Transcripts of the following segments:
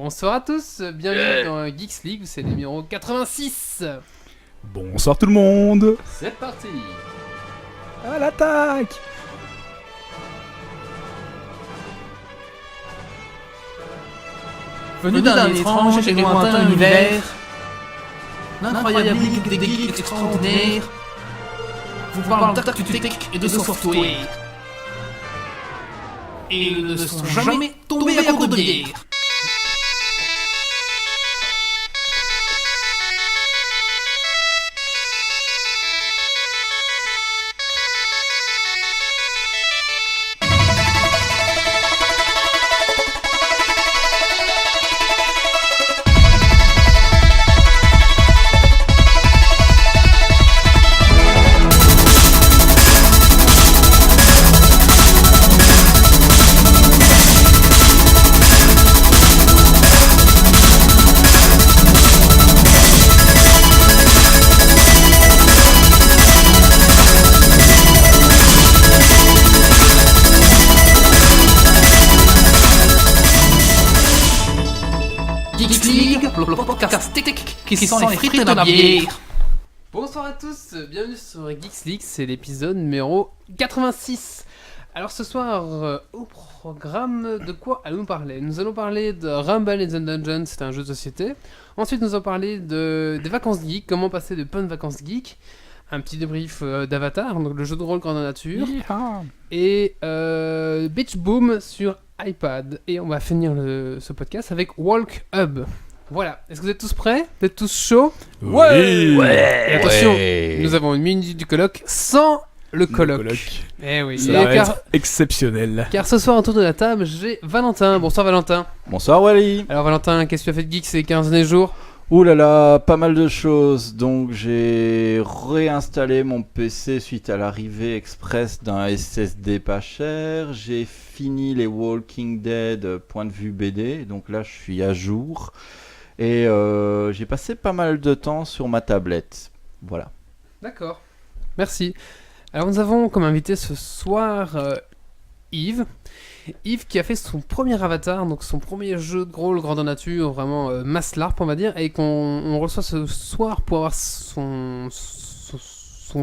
Bonsoir à tous, bienvenue dans Geeks League, c'est le numéro 86. Bonsoir tout le monde. C'est parti. À l'attaque. Venu d'un étrange et lointain univers, l'incroyable ligue des geeks extraordinaires vous parle d'actu tech et de software. Et ils ne sont jamais tombés à court de bière. Le podcast tech qui sent les frites et la bière. Bonsoir à tous, bienvenue sur Geeks League, c'est l'épisode numéro 86. Alors ce soir, au programme, de quoi allons-nous parler ? Nous allons parler de Rumble in the Dungeon, c'est un jeu de société. Ensuite nous allons parler des vacances geeks, comment passer de bonnes vacances geeks. Un petit débrief d'Avatar, donc le jeu de rôle grandeur nature. Yeehaw. Et Beach Boom sur iPad. Et on va finir ce podcast avec Walk Hub. Voilà, est-ce que vous êtes tous prêts ? Vous êtes tous chauds ? Ouais. Et attention, nous avons une minute du colloque sans le colloque. Eh oui, Ça va être exceptionnel. car ce soir autour de la table, j'ai Valentin. Bonsoir Valentin. Bonsoir Wally. Alors Valentin, qu'est-ce que tu as fait de geek ces 15 derniers jours ? Ouh là là, pas mal de choses. Donc j'ai réinstallé mon PC suite à l'arrivée express d'un SSD pas cher. J'ai fini les Walking Dead point de vue BD, donc là je suis à jour. Et j'ai passé pas mal de temps sur ma tablette. Voilà. D'accord, merci. Alors nous avons comme invité ce soir Yves. Yves qui a fait son premier avatar, donc son premier jeu de rôle grandeur nature, vraiment masse LARP on va dire, et qu'on reçoit ce soir pour avoir son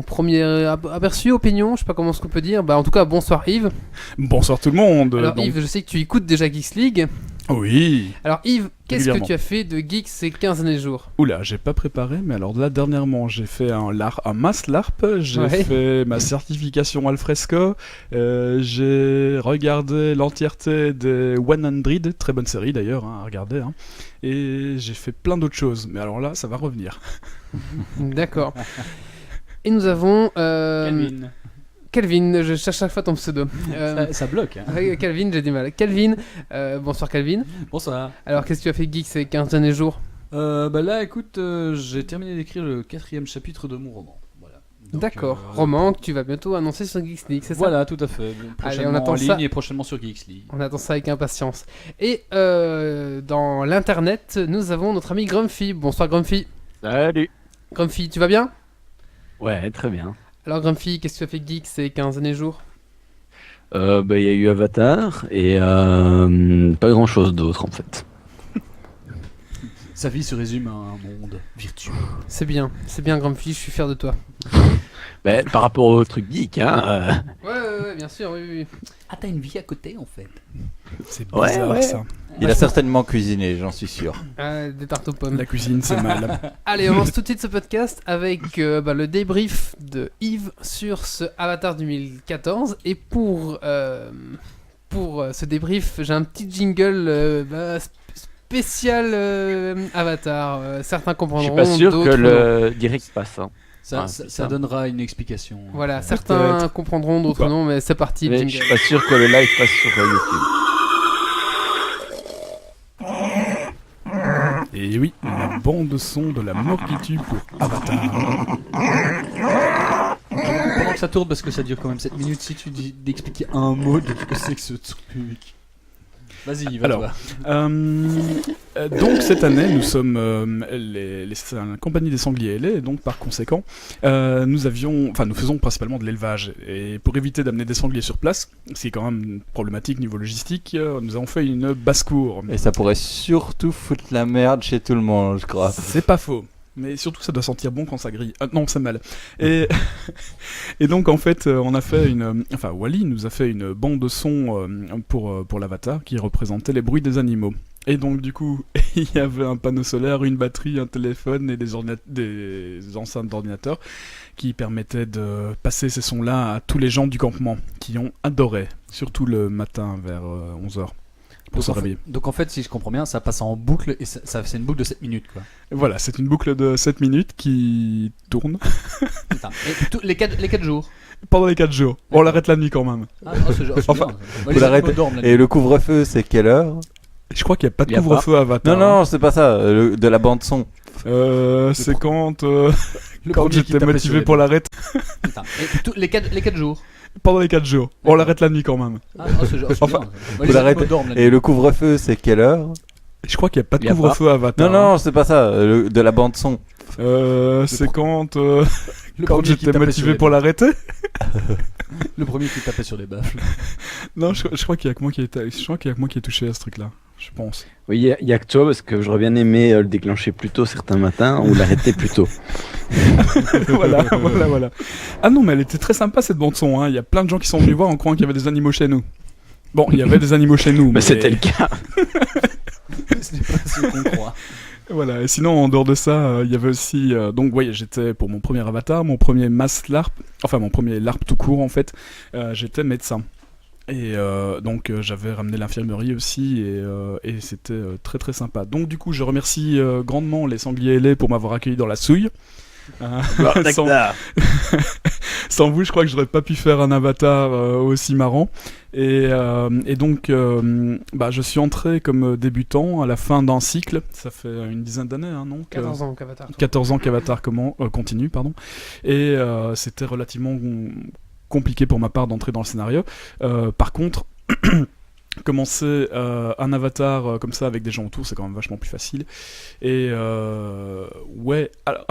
premier aperçu, opinion, je sais pas comment ce qu'on peut dire. Bah en tout cas bonsoir Yves. Bonsoir tout le monde. Alors Donc, Yves, je sais que tu écoutes déjà Geeks League. oui. Alors Yves, qu'est-ce que Régulièrement. tu as fait de Geeks ces 15 derniers jours ? Oula, j'ai pas préparé, mais alors là dernièrement j'ai fait un mass LARP, j'ai Ouais. fait ma certification Alfresco, j'ai regardé l'entièreté des 100, très bonne série d'ailleurs, hein, à regarder, hein, et j'ai fait plein d'autres choses, mais alors là ça va revenir. D'accord. Et nous avons Calvin. Calvin, je cherche chaque fois ton pseudo. Ça bloque. Hein. Ouais, Calvin, j'ai du mal. Calvin, bonsoir Calvin. Bonsoir. Alors qu'est-ce que tu as fait geek ces 15 derniers jours ? Bah là, écoute, j'ai terminé d'écrire le 4e chapitre de mon roman. Voilà. Donc, D'accord, roman que tu vas bientôt annoncer sur Geeks League, c'est ça ? Voilà, tout à fait. Prochainement on attend en ligne ça. et prochainement sur Geeks League. On attend ça avec impatience. Et dans l'internet, nous avons notre ami Grumpy. Bonsoir Grumpy. Salut. Grumpy, tu vas bien ? Ouais, très bien. Alors Grumpy, qu'est-ce que tu as fait geek ces 15 derniers jours ? Il y a eu Avatar et pas grand chose d'autre en fait. Sa vie se résume à un monde virtuel. C'est bien Grumpy, je suis fier de toi. Par rapport au truc geek, hein. Ouais, bien sûr, oui. Ah, t'as une vie à côté en fait. C'est Ouais, bizarre ouais. ça. Il a certainement cuisiné, j'en suis sûr. Des tartes aux pommes. La cuisine c'est mal. Allez, on lance tout de suite ce podcast avec le débrief de Yves sur ce Avatar 2014. Et pour ce débrief, j'ai un petit jingle spécial Avatar. Certains Je suis comprendront, pas sûr d'autres que non. le direct passe. Hein. Ça donnera une explication. Voilà, certains comprendront, d'autres pas. non, mais c'est parti, le Mais jingle. je suis pas sûr que le live passe sur YouTube. Et oui, la bande son de la mort qui tue pour Avatar. Pendant que ça tourne, parce que ça dure quand même 7 minutes, si tu dis d'expliquer un mot de ce que c'est que ce truc. Vas-y, va Alors, toi. Donc cette année, nous sommes la compagnie des sangliers ailés, et donc par conséquent, nous faisons principalement de l'élevage. Et pour éviter d'amener des sangliers sur place, ce qui est quand même problématique niveau logistique, nous avons fait une basse-cour. Et ça pourrait surtout foutre la merde chez tout le monde, je crois. C'est pas faux. Mais surtout, ça doit sentir bon quand ça grille. Non, c'est mal. Et donc, en fait, on a fait Wally nous a fait une bande de son pour l'avatar qui représentait les bruits des animaux. Et donc, du coup, il y avait un panneau solaire, une batterie, un téléphone et des enceintes d'ordinateur qui permettaient de passer ces sons-là à tous les gens du campement qui ont adoré, surtout le matin vers 11h. Pour se réveiller. Donc en fait, si je comprends bien, ça passe en boucle et c'est une boucle de 7 minutes quoi. Voilà, c'est une boucle de 7 minutes qui tourne. Putain. Et les 4 jours. Pendant les 4 jours. On l'arrête la nuit quand même. Enfin, vous l'arrêtez. Et le couvre-feu, c'est quelle heure? Je crois qu'il n'y a pas de couvre-feu à Avatar. Non, c'est pas ça, de la bande son. C'est quand j'étais motivé pour l'arrêter. Putain. Et les 4 jours. Pendant les 4 jours. On l'arrête la nuit quand même. Vous l'arrêtez. Et le couvre-feu, c'est quelle heure? Je crois qu'il n'y a pas de couvre-feu à Avatar. Non, c'est pas ça, de la bande son. C'est quand j'étais motivé pour l'arrêter. Le premier qui tapait sur les baffles. Non, je crois qu'il y a que moi qui ai touché à ce truc-là. Je pense. Oui, il y a que toi, parce que j'aurais bien aimé le déclencher plus tôt certains matins ou l'arrêter plus tôt. voilà. Ah non, mais elle était très sympa cette bande-son. Hein. Il y a plein de gens qui sont venus voir en croyant qu'il y avait des animaux chez nous. Bon, il y avait des animaux chez nous. Mais c'était le cas. Ce n'est pas ce qu'on croit. Voilà, et sinon en dehors de ça, il y avait aussi j'étais pour mon premier avatar, mon premier mass LARP, enfin mon premier LARP tout court en fait, j'étais médecin. Et donc j'avais ramené l'infirmerie aussi et c'était très très sympa. Donc du coup je remercie grandement les sangliers ailés pour m'avoir accueilli dans la souille. Sans vous, je crois que j'aurais pas pu faire un avatar aussi marrant. Et donc, je suis entré comme débutant à la fin d'un cycle. Ça fait une dizaine d'années, hein, non 14 ans qu'Avatar. 14 ans qu'Avatar continue, pardon. Et c'était relativement compliqué pour ma part d'entrer dans le scénario. Par contre... Commencer un avatar comme ça avec des gens autour, c'est quand même vachement plus facile. Et ouais, alors...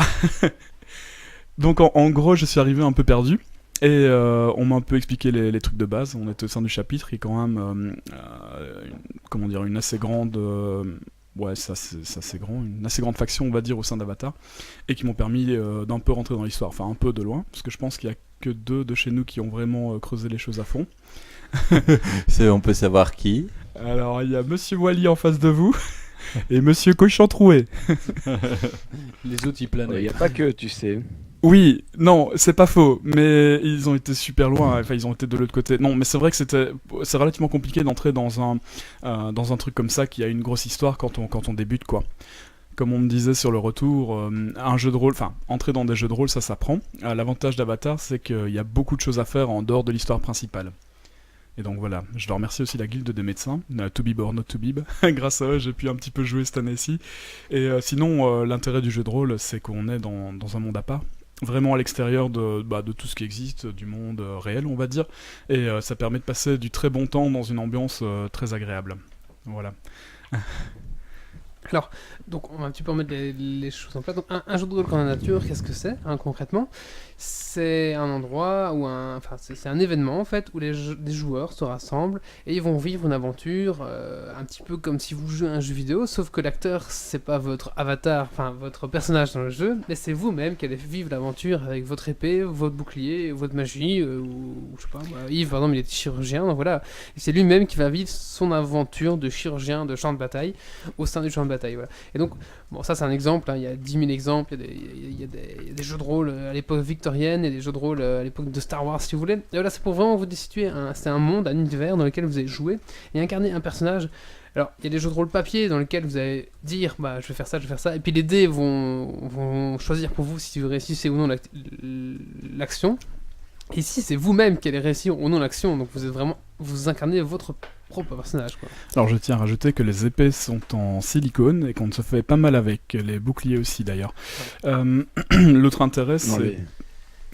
Donc en gros, je suis arrivé un peu perdu. Et on m'a un peu expliqué les trucs de base. On était au sein du chapitre, qui est quand même une assez grande... c'est grand, une assez grande faction, on va dire, au sein d'Avatar. Et qui m'ont permis d'un peu rentrer dans l'histoire. Enfin, un peu de loin, parce que je pense qu'il y a que 2 de chez nous qui ont vraiment creusé les choses à fond. On peut savoir qui. Alors il y a Monsieur Wally en face de vous et Monsieur Cochon Troué. Les autres ils planent. Il n'y a pas que, tu sais. Oui, non, c'est pas faux, mais ils ont été super loin. Enfin, ils ont été de l'autre côté. Non, mais c'est vrai que c'est relativement compliqué d'entrer dans un truc comme ça qui a une grosse histoire quand on débute quoi. Comme on me disait sur le retour, un jeu de rôle, entrer dans des jeux de rôle, ça s'apprend. L'avantage d'Avatar, c'est qu'il y a beaucoup de choses à faire en dehors de l'histoire principale. Et donc voilà, je dois remercier aussi la guilde des médecins, To Bib or Not To Bib. Grâce à eux, j'ai pu un petit peu jouer cette année-ci. Et sinon, l'intérêt du jeu de rôle, c'est qu'on est dans un monde à part, vraiment à l'extérieur de tout ce qui existe, du monde réel, on va dire. Et ça permet de passer du très bon temps dans une ambiance très agréable. Voilà. Alors, donc on va un petit peu remettre les choses en place. Donc, un jeu de rôle dans la nature, qu'est-ce que c'est concrètement? C'est un endroit où c'est un événement en fait où des joueurs se rassemblent et ils vont vivre une aventure un petit peu comme si vous jouez à un jeu vidéo, sauf que l'acteur c'est pas votre avatar, enfin votre personnage dans le jeu, mais c'est vous-même qui allez vivre l'aventure avec votre épée, votre bouclier, votre magie, ou je sais pas, Yves par exemple il est chirurgien, donc voilà, et c'est lui-même qui va vivre son aventure de chirurgien de champ de bataille au sein du champ de bataille, voilà. Et donc bon, ça c'est un exemple, hein. Il y a 10 000 exemples, il y a des jeux de rôle à l'époque victorienne et des jeux de rôle à l'époque de Star Wars si vous voulez. Et voilà, c'est pour vraiment vous situer, c'est un monde, un univers dans lequel vous allez jouer et incarner un personnage. Alors, il y a des jeux de rôle papier dans lesquels vous allez dire, je vais faire ça, et puis les dés vont choisir pour vous si vous réussissez ou non l'action. Ici, c'est vous-même qui allez réussir ou non l'action, donc vous incarnez votre propre personnage, quoi. Alors je tiens à rajouter que les épées sont en silicone et qu'on se fait pas mal avec, les boucliers aussi d'ailleurs. L'autre intérêt c'est...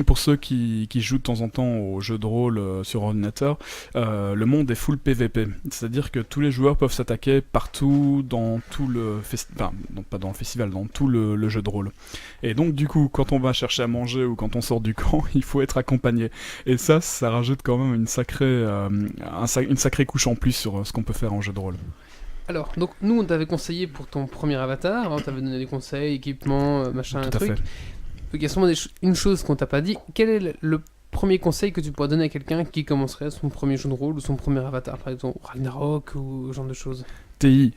pour ceux qui jouent de temps en temps aux jeux de rôle sur ordinateur, le monde est full PVP. C'est-à-dire que tous les joueurs peuvent s'attaquer partout dans tout le festival, non pas dans le festival, dans tout le jeu de rôle. Et donc du coup, quand on va chercher à manger ou quand on sort du camp, il faut être accompagné. Et ça rajoute quand même une sacrée couche en plus sur ce qu'on peut faire en jeu de rôle. Alors, donc nous on t'avait conseillé pour ton premier avatar, on t'avait donné des conseils, équipement, machin, Tout un à truc. fait. Donc il y a sûrement une chose qu'on t'a pas dit. Quel est le premier conseil que tu pourrais donner à quelqu'un qui commencerait son premier jeu de rôle ou son premier avatar, par exemple Ragnarok ou ce genre de choses? TI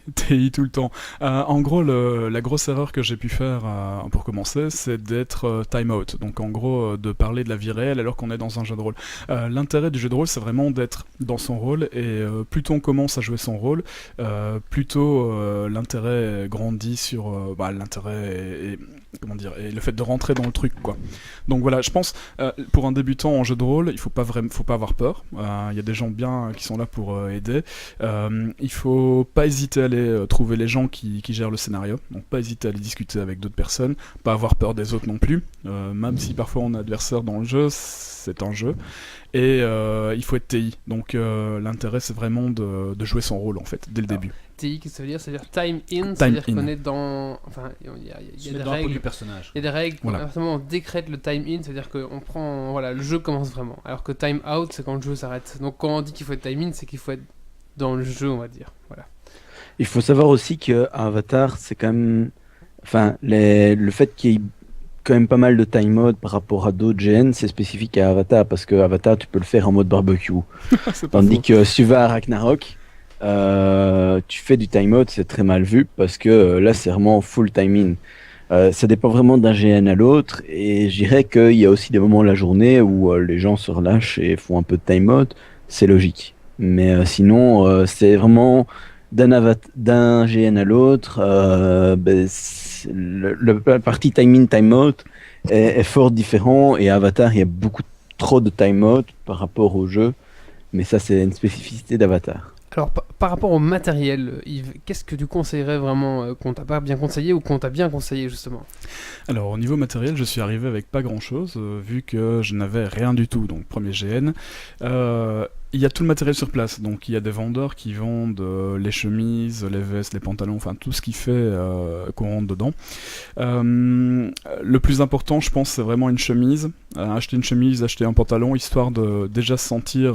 tout le temps. En gros, la grosse erreur que j'ai pu faire pour commencer, c'est d'être time out. Donc en gros, de parler de la vie réelle alors qu'on est dans un jeu de rôle. L'intérêt du jeu de rôle, c'est vraiment d'être dans son rôle, et plus tôt on commence à jouer son rôle, plus tôt l'intérêt grandit sur l'intérêt et le fait de rentrer dans le truc, quoi. Donc voilà, je pense pour un débutant en jeu de rôle, il faut pas avoir peur. Il y a des gens bien qui sont là pour aider. Il faut pas hésiter à aller trouver les gens qui gèrent le scénario, donc pas hésiter à aller discuter avec d'autres personnes, pas avoir peur des autres non plus, même si parfois on a adversaire dans le jeu, c'est un jeu, et il faut être TI, donc l'intérêt c'est vraiment de jouer son rôle en fait, dès le début. TI, qu'est-ce que ça veut dire? Ça veut dire time in, ça veut dire qu'on est dans... Enfin, il y a des dans la peau règles. du personnage. Il y a des règles, Voilà. on décrète le time in, c'est-à-dire qu'on prend... Voilà, le jeu commence vraiment. Alors que time out, c'est quand le jeu s'arrête. Donc quand on dit qu'il faut être time in, c'est qu'il faut être dans le jeu, on va dire. Voilà. Il faut savoir aussi que Avatar, c'est quand même, enfin, le fait qu'il y ait quand même pas mal de time mode par rapport à d'autres GN, c'est spécifique à Avatar, parce que Avatar, tu peux le faire en mode barbecue. C'est pas Tandis faux. que si tu vas à Ragnarok, tu fais du time mode, c'est très mal vu, parce que là, c'est vraiment full time in. Ça dépend vraiment d'un GN à l'autre, et je dirais qu'il y a aussi des moments de la journée où les gens se relâchent et font un peu de time mode, c'est logique. Mais sinon, c'est vraiment d'un GN à l'autre, la partie time in, time out est fort différent, et Avatar, il y a beaucoup trop de time out par rapport au jeu, mais ça, c'est une spécificité d'Avatar. Alors, par rapport au matériel, Yves, qu'est-ce que tu conseillerais vraiment qu'on t'a pas bien conseillé ou qu'on t'a bien conseillé, justement? Alors au niveau matériel, je suis arrivé avec pas grand chose, vu que je n'avais rien du tout, donc premier GN. Il y a tout le matériel sur place, donc il y a des vendeurs qui vendent les chemises, les vestes, les pantalons, enfin tout ce qui fait qu'on rentre dedans. Le plus important, je pense, c'est vraiment une chemise. Acheter une chemise, acheter un pantalon, histoire de déjà se sentir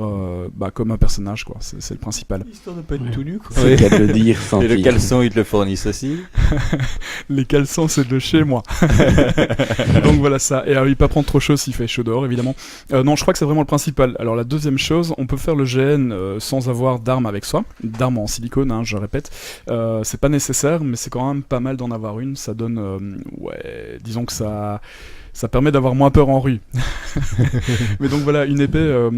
comme un personnage, quoi. C'est le principal. Histoire de pas être tout nu, quoi. C'est le cas de le dire sans Et le fil. caleçon, ils te le fournissent aussi. Les caleçons, c'est de chez moi. Donc voilà ça. Et oui, pas prendre trop chaud s'il fait chaud dehors, évidemment. Non, je crois que c'est vraiment le principal. Alors la deuxième chose, on peut faire le GN sans avoir d'armes avec soi. D'armes en silicone, je répète. C'est pas nécessaire, mais c'est quand même pas mal d'en avoir une. Ça donne... disons que ça permet d'avoir moins peur en rue. Mais donc voilà, une épée,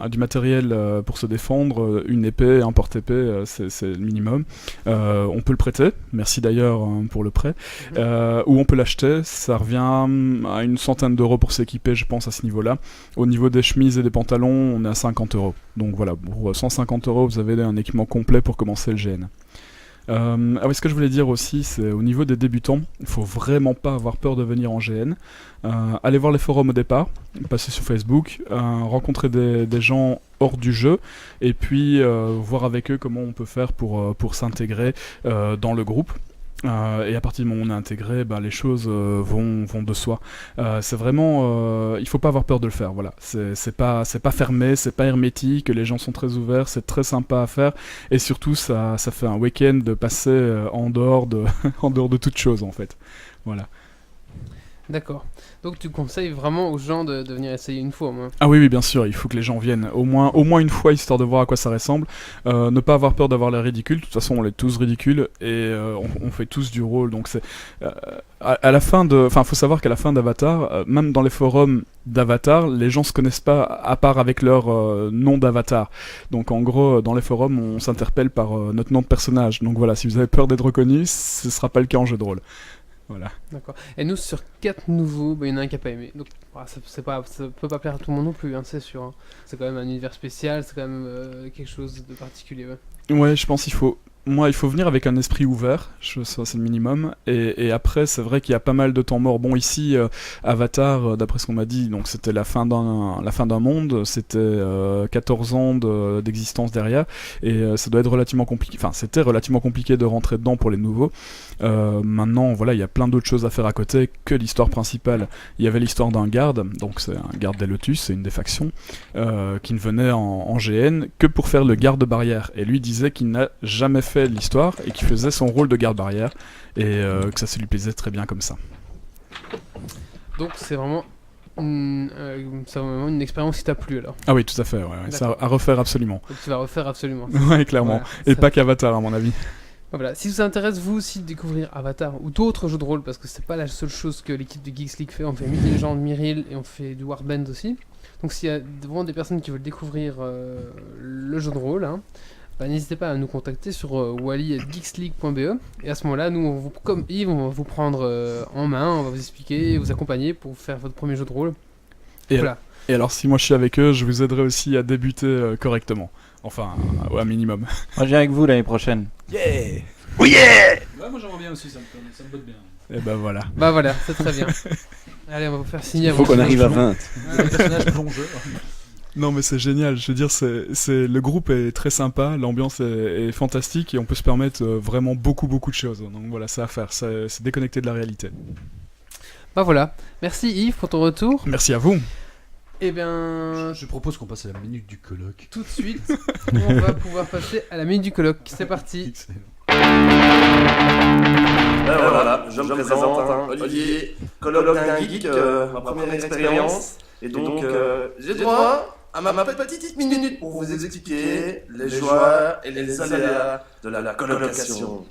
du matériel pour se défendre, une épée, un porte-épée, c'est le minimum. On peut le prêter, merci d'ailleurs pour le prêt. Ou on peut l'acheter, ça revient à une centaine d'euros pour s'équiper, je pense, à ce niveau-là. Au niveau des chemises et des pantalons, on est à 50 euros. Donc voilà, pour 150 euros, vous avez un équipement complet pour commencer le GN. Ce que je voulais dire aussi, c'est au niveau des débutants, il faut vraiment pas avoir peur de venir en GN. Allez voir les forums au départ, passer sur Facebook, rencontrer des gens hors du jeu, et puis voir avec eux comment on peut faire pour s'intégrer dans le groupe. Et à partir du moment où on est intégré, les choses vont de soi. C'est vraiment, il faut pas avoir peur de le faire. Voilà, c'est pas fermé, c'est pas hermétique. Les gens sont très ouverts, c'est très sympa à faire, et surtout ça fait un week-end de passer en dehors de toute chose en fait. Voilà. D'accord. Donc tu conseilles vraiment aux gens de venir essayer une fois, moi. Ah oui, bien sûr, il faut que les gens viennent au moins une fois, histoire de voir à quoi ça ressemble. Ne pas avoir peur d'avoir l'air ridicule. De toute façon, on est tous ridicules, et on fait tous du rôle. Donc c'est à la fin faut savoir qu'à la fin d'Avatar, même dans les forums d'Avatar, les gens se connaissent pas à part avec leur nom d'Avatar. Donc en gros, dans les forums, on s'interpelle par notre nom de personnage. Donc voilà, si vous avez peur d'être reconnu, ce sera pas le cas en jeu de rôle. Voilà. D'accord. Et nous, sur 4 nouveaux, il y en a un qui a pas aimé. Donc, ça peut pas plaire à tout le monde non plus, c'est sûr. C'est quand même un univers spécial, c'est quand même quelque chose de particulier. Ouais, je pense qu'il faut Moi, il faut venir avec un esprit ouvert, ça c'est le minimum. Et après, c'est vrai qu'il y a pas mal de temps mort. Bon, ici, Avatar, d'après ce qu'on m'a dit, donc c'était la fin d'un monde, c'était 14 ans d'existence derrière, et ça doit être relativement compliqué. Enfin, c'était relativement compliqué de rentrer dedans pour les nouveaux. Maintenant, voilà, il y a plein d'autres choses à faire à côté que l'histoire principale. Il y avait l'histoire d'un garde, donc c'est un garde des Lotus, c'est une des factions, qui ne venait en GN que pour faire le garde barrière. Et lui disait qu'il n'a jamais fait l'histoire et qu'il faisait son rôle de garde barrière et que ça lui plaisait très bien comme ça. Donc c'est vraiment une expérience qui t'a plu alors. Ah oui, tout à fait, ça à refaire absolument. Donc tu vas refaire absolument. Ouais, clairement. Voilà, et ça... pas qu'Avatar à mon avis. Voilà. Si ça vous intéresse vous aussi de découvrir Avatar ou d'autres jeux de rôle, parce que c'est pas la seule chose que l'équipe de Geeks League fait, on fait Myth & Legends, Myril et on fait du Warband aussi. Donc s'il y a vraiment des personnes qui veulent découvrir le jeu de rôle, hein, n'hésitez pas à nous contacter sur wally@geeksleague.be et à ce moment-là, nous, comme Yves, on va vous prendre en main, on va vous expliquer, vous accompagner pour faire votre premier jeu de rôle. Et, voilà. Et alors, si moi je suis avec eux, je vous aiderai aussi à débuter correctement. Enfin, un minimum. Moi, je viens avec vous l'année prochaine. Yeah. Oui, yeah. Ouais, moi j'aimerais bien aussi, ça me botte bien. Et ben voilà. Bah voilà, c'est très bien. Allez, on va vous faire signer. Il faut qu'on arrive à 20. Le personnage plongeur. Non mais c'est génial, je veux dire, le groupe est très sympa, l'ambiance est fantastique et on peut se permettre vraiment beaucoup de choses. Donc voilà, ça à faire, c'est déconnecté de la réalité. Bah voilà, merci Yves pour ton retour. Merci à vous. Et bien, je propose qu'on passe à la minute du colloque. Tout de suite, on va pouvoir passer à la minute du colloque. C'est parti. Voilà, je me présente, Olivier, colloque d'un geek, ma première expérience. Et donc, j'ai droit à ma petite minute pour vous expliquer les joies et les aléas de la colocation.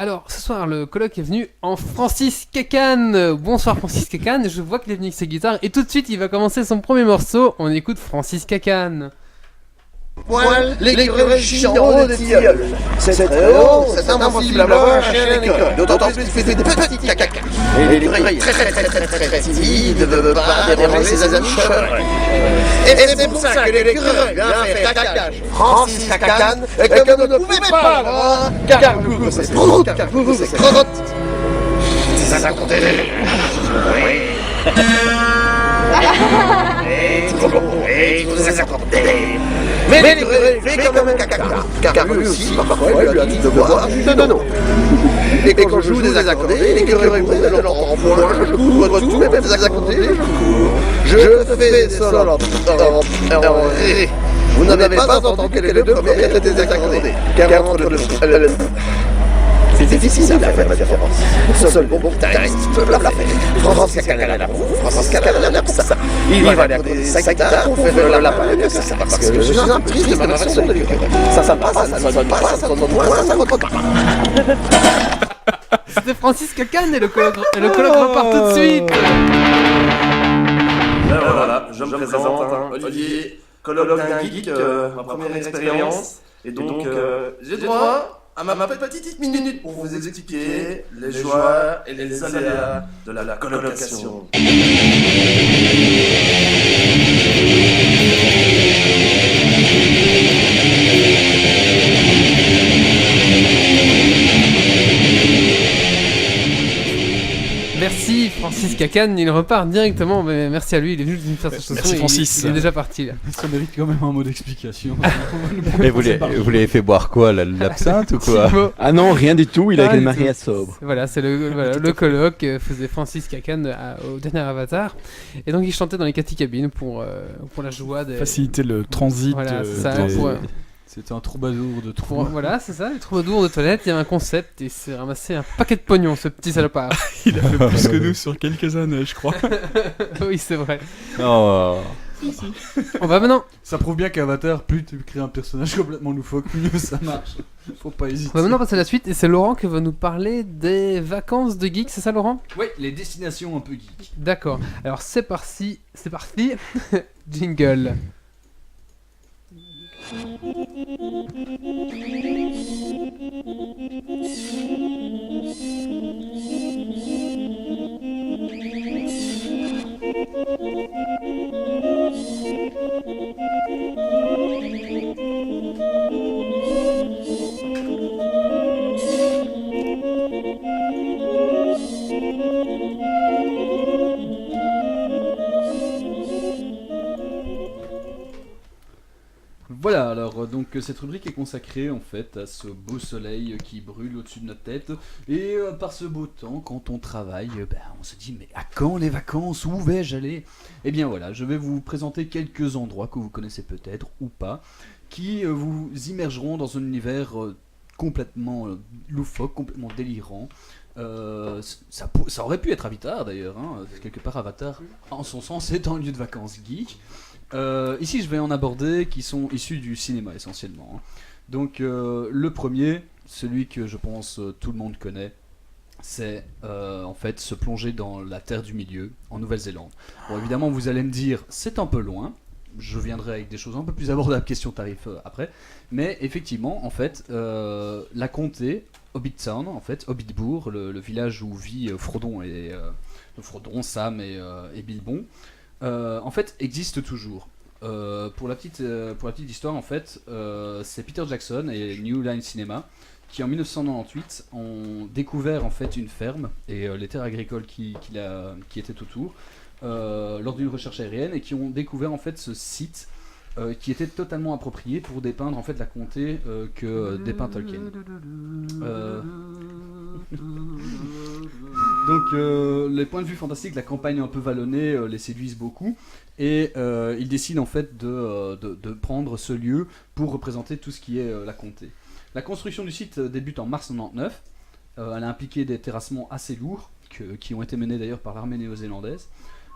Alors, ce soir, le colloque est venu en Francis Cacan. Bonsoir Francis Cacan, je vois qu'il est venu avec sa guitare et tout de suite, il va commencer son premier morceau. On écoute Francis Cacan. Poil, l'écureuil chiant des tilleuls. C'est très haut, c'est impossible à voir un chien à l'école. D'autant plus qu'il fait des petits cacaca. Et l'écureuil très timide ne veut pas déranger ses amis chevreuils. Et c'est pour ça que l'écureuil vient faire caca. Francis Cacan, et comme vous ne pouvez pas voir, car vous c'est prout, car vous c'est crotte. C'est ça qu'on dit. Et tout ça qu'on dit. Mais l'écureuil fait quand même caca, car lui aussi, parfois, il lui a dit de boire juste de l'eau. Et quand je joue des accordés, l'écureuil l'entend point, je couvre tout, même des accordés, je cours. Je fais des sols en ré. Vous n'avez pas entendu quel est le premier des accordés, car entre le... C'est difficile à faire la différence. Seul bon guitariste peut la faire. Francis Cacan a la roue, Francis Cacan a la ça. Il va aller sa guitare pour faire le lapin que ça. Parce que je suis un triste de ma version de l'écureuil. Ça passe, ça ne sonne pas, ça sonne moins, ça ne sonne pas. C'était Francis Cacan et le colloque repart tout de suite. Voilà, je me présente, Olivier, colloque d'un geek, ma première expérience. Et donc, j'ai droit à ma petite minute pour vous expliquer les joies et les aléas de la colocation. Merci Francis Cacan, il repart directement, mais merci à lui, il est venu nous faire ce Merci Francis. Il est déjà parti là. Ça mérite quand même un mot d'explication. Mais vous l'avez fait boire quoi, l'absinthe ou quoi? Ah non, rien du tout, il a été marié à sobre. Voilà, c'est le colloque faisait Francis Cacan au dernier Avatar. Et donc il chantait dans les cabines pour la joie des... Faciliter le transit. Voilà, c'est ça, C'était un troubadour de trous. Voilà, c'est ça, les troubadours de toilettes, il y a un concept et c'est ramassé un paquet de pognon, ce petit salopard. Il a fait plus que nous sur quelques années, je crois. Oui, c'est vrai. Oh. On va maintenant. Ça prouve bien qu'Avatar, plus tu crées un personnage complètement loufoque, mieux ça marche. Faut pas hésiter. On va maintenant passer à la suite et c'est Laurent qui va nous parler des vacances de geek, c'est ça Laurent? Oui, les destinations un peu geek. D'accord, alors c'est parti. Jingle. Voilà, alors donc cette rubrique est consacrée en fait à ce beau soleil qui brûle au-dessus de notre tête. Et par ce beau temps, quand on travaille, on se dit mais à quand les vacances? Où vais-je aller? Eh bien voilà, je vais vous présenter quelques endroits que vous connaissez peut-être ou pas, qui vous immergeront dans un univers complètement loufoque, complètement délirant. Ça aurait pu être Avatar d'ailleurs, hein. Quelque part Avatar en son sens est un lieu de vacances geek. Ici je vais en aborder qui sont issus du cinéma essentiellement, hein. Donc le premier, celui que je pense tout le monde connaît, c'est en fait se plonger dans la Terre du Milieu en Nouvelle-Zélande. Bon évidemment vous allez me dire c'est un peu loin, je viendrai avec des choses un peu plus abordables question tarif après, mais effectivement en fait la comté Hobbit Town, en fait Hobbitbourg, le village où vit Frodon, Sam et Bilbon, en fait existe toujours. Pour la petite histoire en fait, c'est Peter Jackson et New Line Cinema qui en 1998 ont découvert en fait une ferme et les terres agricoles qui étaient autour lors d'une recherche aérienne, et qui ont découvert en fait ce site qui était totalement approprié pour dépeindre en fait la comté que dépeint Tolkien. Donc les points de vue fantastiques, la campagne un peu vallonnée les séduisent beaucoup, et ils décident en fait de prendre ce lieu pour représenter tout ce qui est la comté. La construction du site débute en mars 99. Elle a impliqué des terrassements assez lourds qui ont été menés d'ailleurs par l'armée néo-zélandaise,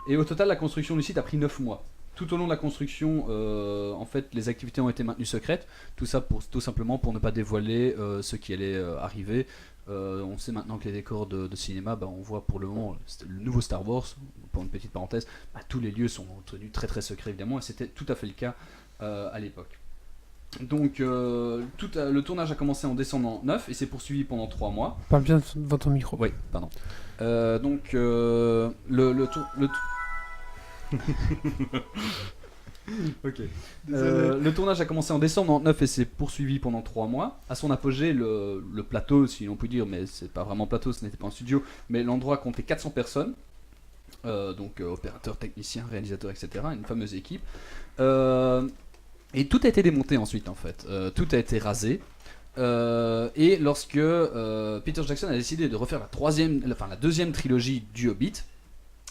et au total la construction du site a pris 9 mois. Tout au long de la construction, en fait, les activités ont été maintenues secrètes, tout ça tout simplement pour ne pas dévoiler ce qui allait arriver. On sait maintenant que les décors de cinéma, on voit pour le moment le nouveau Star Wars, pour une petite parenthèse, tous les lieux sont tenus très très secrets évidemment, et c'était tout à fait le cas à l'époque. Donc le tournage a commencé en décembre 2009 et s'est poursuivi pendant 3 mois. Parle bien devant ton micro. Oui, pardon. Donc le Ok. Le tournage a commencé en décembre 99 et s'est poursuivi pendant 3 mois. À son apogée, le plateau, si l'on peut dire, mais c'est pas vraiment plateau, ce n'était pas un studio, mais l'endroit comptait 400 personnes. Donc opérateurs, techniciens, réalisateurs, etc. Une fameuse équipe. Et tout a été démonté ensuite en fait. Tout a été rasé. Et lorsque Peter Jackson a décidé de refaire la deuxième trilogie du Hobbit,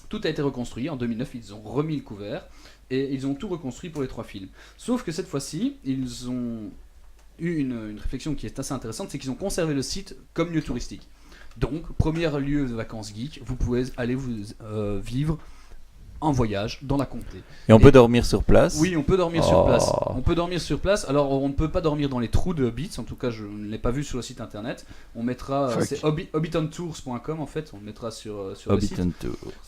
tout a été reconstruit. En 2009, ils ont remis le couvert et ils ont tout reconstruit pour les 3 films. Sauf que cette fois-ci, ils ont eu une réflexion qui est assez intéressante, c'est qu'ils ont conservé le site comme lieu touristique. Donc, premier lieu de vacances geek, vous pouvez aller vous vivre en voyage dans la comté. Et on peut dormir sur place? Oui, on peut dormir sur place. On peut dormir sur place. Alors, on ne peut pas dormir dans les trous de Hobbits. En tout cas, je ne l'ai pas vu sur le site internet. On mettra, c'est hobbitontours.com en fait. On le mettra sur le site.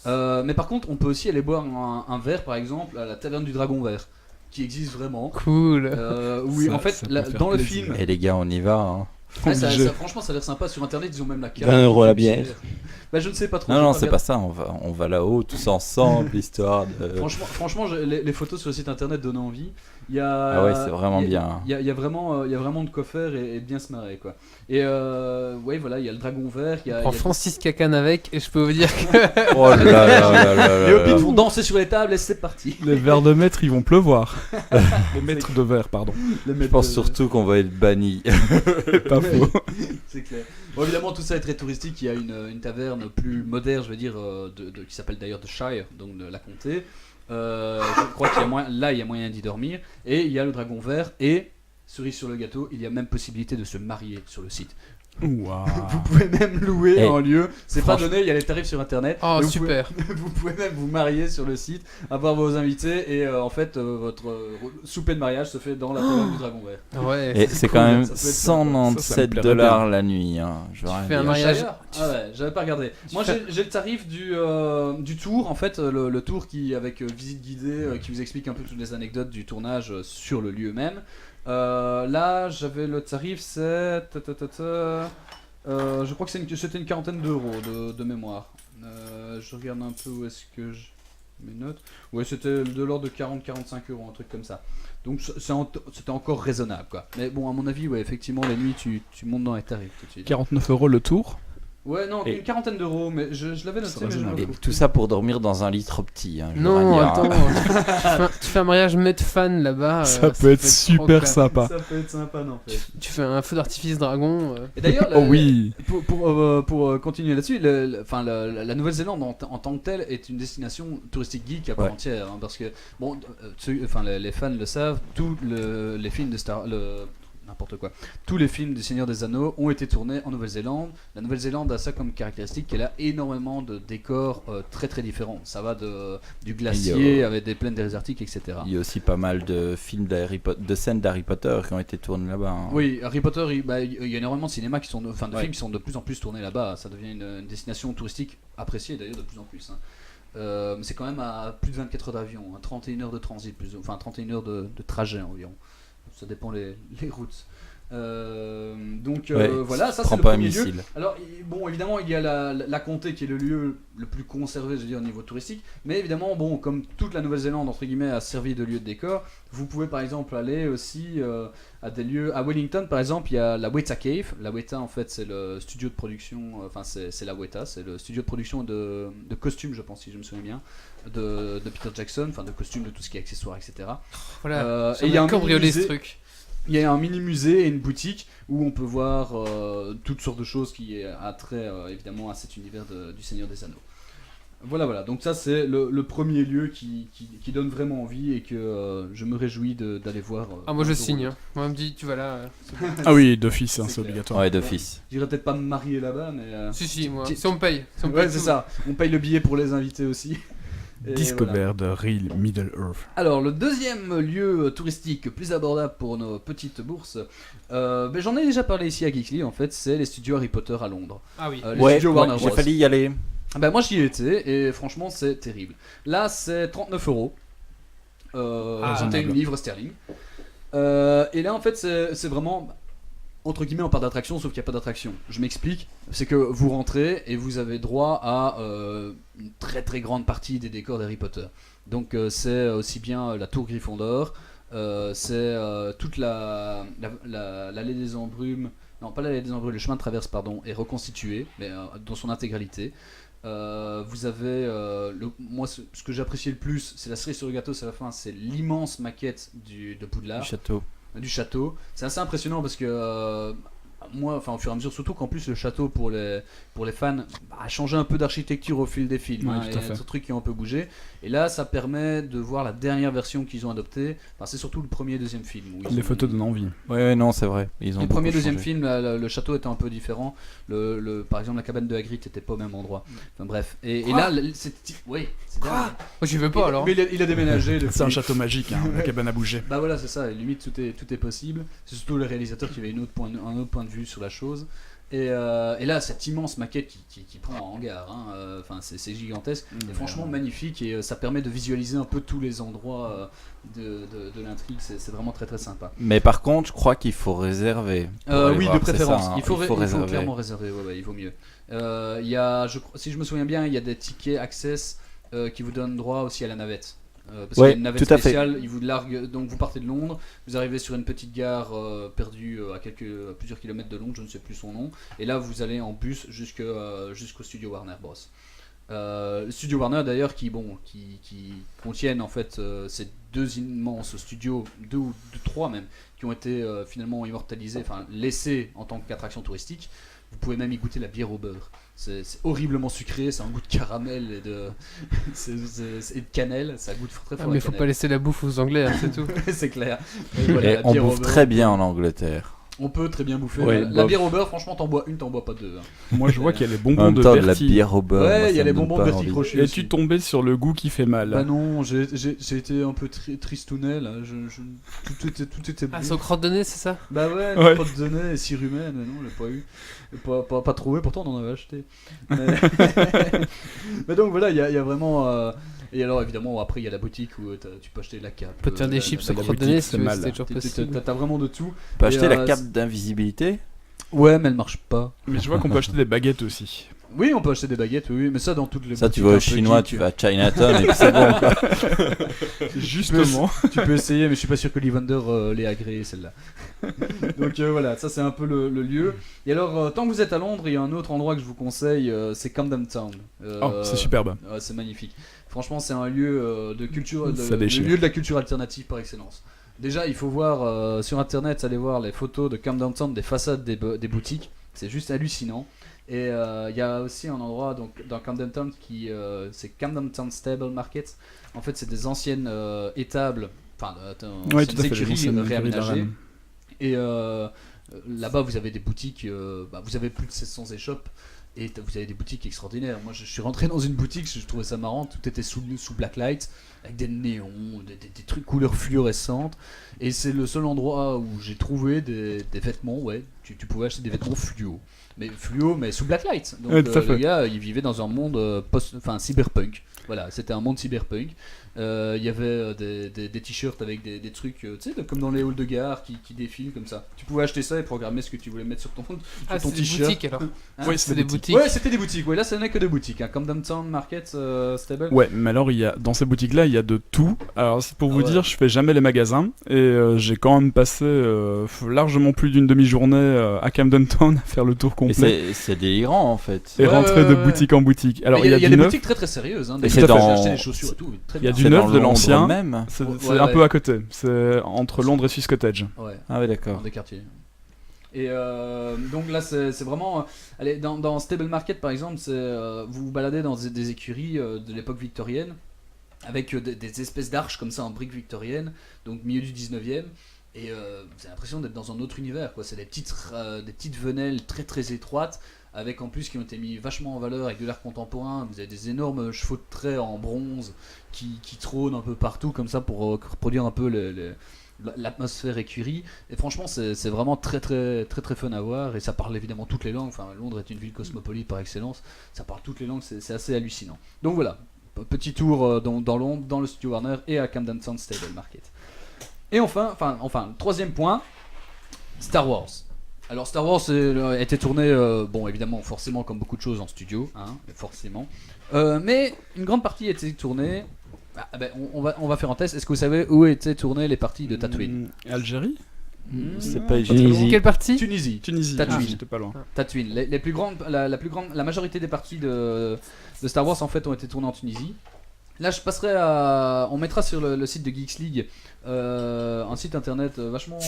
Mais par contre, on peut aussi aller boire un verre, par exemple, à la taverne du Dragon Vert, qui existe vraiment. Cool. Oui, en fait, dans le film. Et les gars, on y va. Hein. Franchement, ça a l'air sympa. Sur internet, ils ont même la carte. 20 € la bière. Je ne sais pas trop. Non, c'est pas ça. On va là-haut tous ensemble, histoire de. Franchement, les photos sur le site internet donnent envie. Ah ouais, c'est vraiment bien. Il y a vraiment de quoi faire et de bien se marrer quoi. Et ouais, voilà, il y a le Dragon Vert. Prends Francis Cacane avec, et je peux vous dire que. Oh là là. Les Hobbits vont danser sur les tables et c'est parti. Les verres de maître, ils vont pleuvoir. Les maîtres de verre, pardon. Je pense surtout qu'on va être bannis. Pas faux. C'est clair. Bon, évidemment, tout ça est très touristique. Il y a une taverne plus moderne, je veux dire, qui s'appelle d'ailleurs The Shire, donc de la comté. Je crois qu'il y a moyen d'y dormir. Et il y a le Dragon Vert. Et, cerise sur le gâteau, il y a même possibilité de se marier sur le site. Wow. Vous pouvez même louer en lieu. C'est pas donné, il y a les tarifs sur internet. Oh, super. Vous pouvez même vous marier sur le site, avoir vos invités, et en fait, votre souper de mariage se fait dans la taverne du Dragon Vert. Ouais. Et c'est cool, quand même ça $197 la nuit. Hein. Tu fais un mariage. Ah ouais, j'avais pas regardé. Moi j'ai le tarif du tour, en fait, le tour qui avec visite guidée, qui vous explique un peu toutes les anecdotes du tournage sur le lieu même. Là, j'avais le tarif, c'est... je crois que c'était une quarantaine d'euros de mémoire. Je regarde un peu où est-ce que mes notes. Ouais, c'était de l'ordre de 40-45 euros, un truc comme ça. Donc c'était encore raisonnable, quoi. Mais bon, à mon avis, ouais, effectivement, la nuit, tu montes dans les tarifs tout de suite. 49 € le tour. Ouais, non, Et- une quarantaine d'euros, mais je l'avais noté, mais je le Et retrouve tout plus. ça pour dormir dans un lit trop petit. Hein, je Non, dois dire, attends, hein. tu fais un mariage Med-fan là-bas. Ça peut être super trop clair. sympa. Ça peut être sympa, non, en fait. Tu fais un feu d'artifice dragon. Et d'ailleurs, Oh oui. pour continuer là-dessus, la Nouvelle-Zélande en tant que telle est une destination touristique geek à part Ouais. entière, hein, parce que bon, les fans le savent, tous les films de n'importe quoi. Tous les films du Seigneur des Anneaux ont été tournés en Nouvelle-Zélande. La Nouvelle-Zélande a ça comme caractéristique qu'elle a énormément de décors très très différents. Ça va du glacier avec des plaines désertiques, etc. Il y a aussi pas mal de films de scènes d'Harry Potter qui ont été tournées là-bas. Hein. Oui, Harry Potter, il y a énormément de cinéma de Ouais. films qui sont de plus en plus tournés là-bas. Ça devient une destination touristique appréciée d'ailleurs de plus en plus. Hein. Mais c'est quand même à plus de 24 heures d'avion, hein, 31 heures de transit, 31 heures de trajet environ. Ça dépend les routes. Ouais, Voilà, ça c'est prends le pas un premier lieu. missile. Alors bon, évidemment il y a la comté qui est le lieu le plus conservé, je veux dire, au niveau touristique. Mais évidemment, bon, comme toute la Nouvelle-Zélande entre guillemets a servi de lieu de décor, vous pouvez par exemple aller aussi à des lieux. À Wellington par exemple, il y a la Weta Cave. La Weta en fait c'est le studio de production, c'est la Weta, c'est le studio de production de costumes, je pense si je me souviens bien, de Peter Jackson, enfin de costumes, de tout ce qui est accessoires, etc. Voilà. Et il y a un cambriolé ce musée. truc. Il y a un mini musée et une boutique où on peut voir toutes sortes de choses qui a trait évidemment à cet univers du Seigneur des Anneaux. Voilà, donc ça c'est le premier lieu qui donne vraiment envie et que je me réjouis d'aller voir. Ah, moi je un jour ou signe. l'autre. Hein. Moi, on me dit, tu vas là. Ah oui, d'office, hein, C'est c'est clair. obligatoire. Ouais, d'office. J'irai peut-être pas me marier là-bas, mais. Si, moi. Ti- Si on me paye. Si on me Ouais, paye c'est tout. ça. On paye le billet pour les invités aussi. Et Discover voilà. de Real Middle Earth. Alors, le deuxième lieu touristique plus abordable pour nos petites bourses, j'en ai déjà parlé ici à Geekly, en fait, c'est les studios Harry Potter à Londres. Ah oui. Les Ouais, studios Warner j'ai Bros. failli y aller. Moi j'y ai été et franchement c'est terrible. Là c'est 39 €. 21 livres sterling. Et là en fait c'est vraiment entre guillemets en parc d'attraction, sauf qu'il n'y a pas d'attraction. Je m'explique, c'est que vous rentrez et vous avez droit à une très très grande partie des décors d'Harry Potter. Donc c'est aussi bien la tour Gryffondor, c'est toute l'allée des embrumes, non pas l'allée des embrumes, le chemin de traverse pardon, est reconstitué, mais dans son intégralité. Vous avez moi ce que j'appréciais le plus, c'est la cerise sur le gâteau, c'est la fin, c'est l'immense maquette de Poudlard, Du château. du château. C'est assez impressionnant parce que moi, au fur et à mesure, surtout qu'en plus le château pour les fans a changé un peu d'architecture au fil des films. Ouais, hein, tout à et fait. des trucs qui ont un peu bougé. Et là, ça permet de voir la dernière version qu'ils ont adoptée. C'est surtout le premier et deuxième film. Où ils Les ont- photos donnent envie. Ouais, non, c'est vrai. Ils ont le beaucoup premier et deuxième changé. film, le château était un peu différent. Par exemple, la cabane de Hagrid était pas au même endroit. Enfin bref. Et là, oui, c'est dingue. Moi j'y veux pas alors. Mais il a déménagé. C'est un depuis. château magique, hein, la cabane à bouger. Bah voilà, c'est ça, et limite tout est possible. C'est surtout le réalisateur qui avait un autre point de vue sur la chose. Et là, cette immense maquette qui prend en hangar, hein, c'est gigantesque, et franchement magnifique, et ça permet de visualiser un peu tous les endroits de l'intrigue, c'est vraiment très très sympa. Mais par contre, je crois qu'il faut réserver. pour aller Oui, voir, de c'est préférence, ça, hein. il faut réserver. clairement réserver, ouais, il vaut mieux. Il y a, si je me souviens bien, il y a des tickets Access qui vous donnent droit aussi à la navette. Parce qu'il y a une navette tout à fait. spéciale, il vous largue, donc vous partez de Londres, vous arrivez sur une petite gare perdue à plusieurs kilomètres de Londres, je ne sais plus son nom, et là vous allez en bus jusqu'au studio Warner Bros. Le studio Warner d'ailleurs qui contiennent en fait ces deux immenses studios, deux ou trois même, qui ont été finalement immortalisés, enfin laissés en tant qu'attraction touristique. Vous pouvez même y goûter la bière au beurre. C'est horriblement sucré, c'est un goût de caramel et de cannelle, ça goûte très fort. Mais faut pas laisser la bouffe aux Anglais, hein, c'est tout. C'est clair. Et voilà, Et la on bière au bouffe beurre. très bien en Angleterre. On peut très bien bouffer. Ouais, la bof. bière au beurre, franchement, t'en bois une, t'en bois pas deux. hein. Moi, je vois qu'il y a les En bonbons même de temps, de la Bertie. bière au beurre. Ouais, moi, il y a ça les me donne bonbons pas Bertie envie. Crochet. Et tu tombais sur le goût qui fait mal. Bah non, j'ai été un peu tristounet là. Tout était Ah, bon. c'est aux crottes de nez, c'est ça? Bah ouais, Ouais. crotte de nez et cire humaine, mais non, je l'ai pas eu. Pas trouvé, pourtant on en avait acheté. Mais, mais donc voilà, il y a vraiment. Et alors évidemment après il y a la boutique où tu peux acheter la cape. Peut-être faire des chips au crotte de nez, c'est mal. c'était toujours possible. T'as vraiment de tout. On peut acheter Et, la cape d'invisibilité. Ouais, mais elle marche pas. Mais je vois qu'on peut acheter des baguettes aussi. Oui, on peut acheter des baguettes, oui, mais ça dans toutes les Ça, boutiques tu vas un au peu chinois, geek. tu vas à Chinatown et puis c'est bon. Quoi. Justement. Tu peux essayer, mais je suis pas sûr que l'Evander l'ait agréé celle-là. Donc voilà, ça c'est un peu le lieu. Et alors, tant que vous êtes à Londres, il y a un autre endroit que je vous conseille, c'est Camden Town. Oh, c'est superbe. C'est magnifique. Franchement, c'est un lieu de culture, Ça le déchire. lieu de la culture alternative par excellence. Déjà, il faut voir sur internet, allez voir les photos de Camden Town, des façades des boutiques. C'est juste hallucinant. Et il y a aussi un endroit donc, dans Camden Town c'est Camden Town Stable Market. En fait, c'est des anciennes étables, enfin, Ouais, des tout à fait, les écuries anciennes réaménagées. écuries Et là-bas, vous avez des boutiques, vous avez plus de 1600 échoppes. Et vous avez des boutiques extraordinaires. Moi, je suis rentré dans une boutique, je trouvais ça marrant. Tout était sous blacklight, avec des néons, des trucs couleurs fluorescentes. Et c'est le seul endroit où j'ai trouvé des vêtements. Ouais, tu pouvais acheter des vêtements fluo, mais sous blacklight. Donc Ouais, tout à fait. le gars, il vivait dans un monde cyberpunk. Voilà, c'était un monde cyberpunk. Il y avait des t-shirts avec des trucs, tu sais, comme dans les halls de gare qui défilent comme ça. Tu pouvais acheter ça et programmer ce que tu voulais mettre sur ton Ah, ton c'est des t-shirt. boutiques alors. Hein, Oui, C'est des boutiques. Ouais, c'était des boutiques. Ouais, là, ce n'est que des boutiques. Hein. Camden Town Market Stable. Ouais, mais alors dans ces boutiques-là, il y a de tout. Alors c'est pour vous ouais. dire, je fais jamais les magasins et j'ai quand même passé largement plus d'une demi-journée à Camden Town à faire le tour Et complet c'est délirant en fait. et Ouais, rentrer de ouais. boutique en boutique. Alors Mais il y a des du neuf, boutiques très très sérieuses. Hein. Et Des c'est boutiques où dans- j'ai acheté des chaussures et tout. Très il y a bien. du neuf, dans de Londres l'ancien. même. C'est Ouais, un ouais. peu à côté. C'est entre Londres et Swiss Cottage. Ouais, Ah ouais dans d'accord. des quartiers. Et donc là, c'est vraiment. Allez, dans Stable Market par exemple, vous vous baladez dans des écuries de l'époque victorienne, avec des espèces d'arches comme ça en briques victoriennes, donc milieu du 19e. Et vous avez l'impression d'être dans un autre univers, quoi. C'est des petites venelles très très étroites, avec en plus qui ont été mis vachement en valeur avec de l'art contemporain. Vous avez des énormes chevaux de trait en bronze qui trônent un peu partout comme ça pour reproduire un peu l'atmosphère écurie. Et franchement, c'est vraiment très très très très fun à voir. Et ça parle évidemment toutes les langues. Enfin, Londres est une ville cosmopolite par excellence. Ça parle toutes les langues. C'est assez hallucinant. Donc voilà, petit tour dans Londres, dans le studio Warner et à Camden Town Stable Market. Et enfin, troisième point, Star Wars. Alors Star Wars a été tourné, bon évidemment forcément comme beaucoup de choses en studio, hein, forcément. Mais une grande partie a été tournée. On va faire un test. Est-ce que vous savez où étaient tournées les parties de Tatooine? Algérie, C'est pas Tunisie. Quelle partie? Tunisie. Tunisie. Tatooine. Ah, j'étais pas loin. Tatooine. La majorité des parties de Star Wars en fait ont été tournées en Tunisie. Là, on mettra sur le site de Geeks League un site internet vachement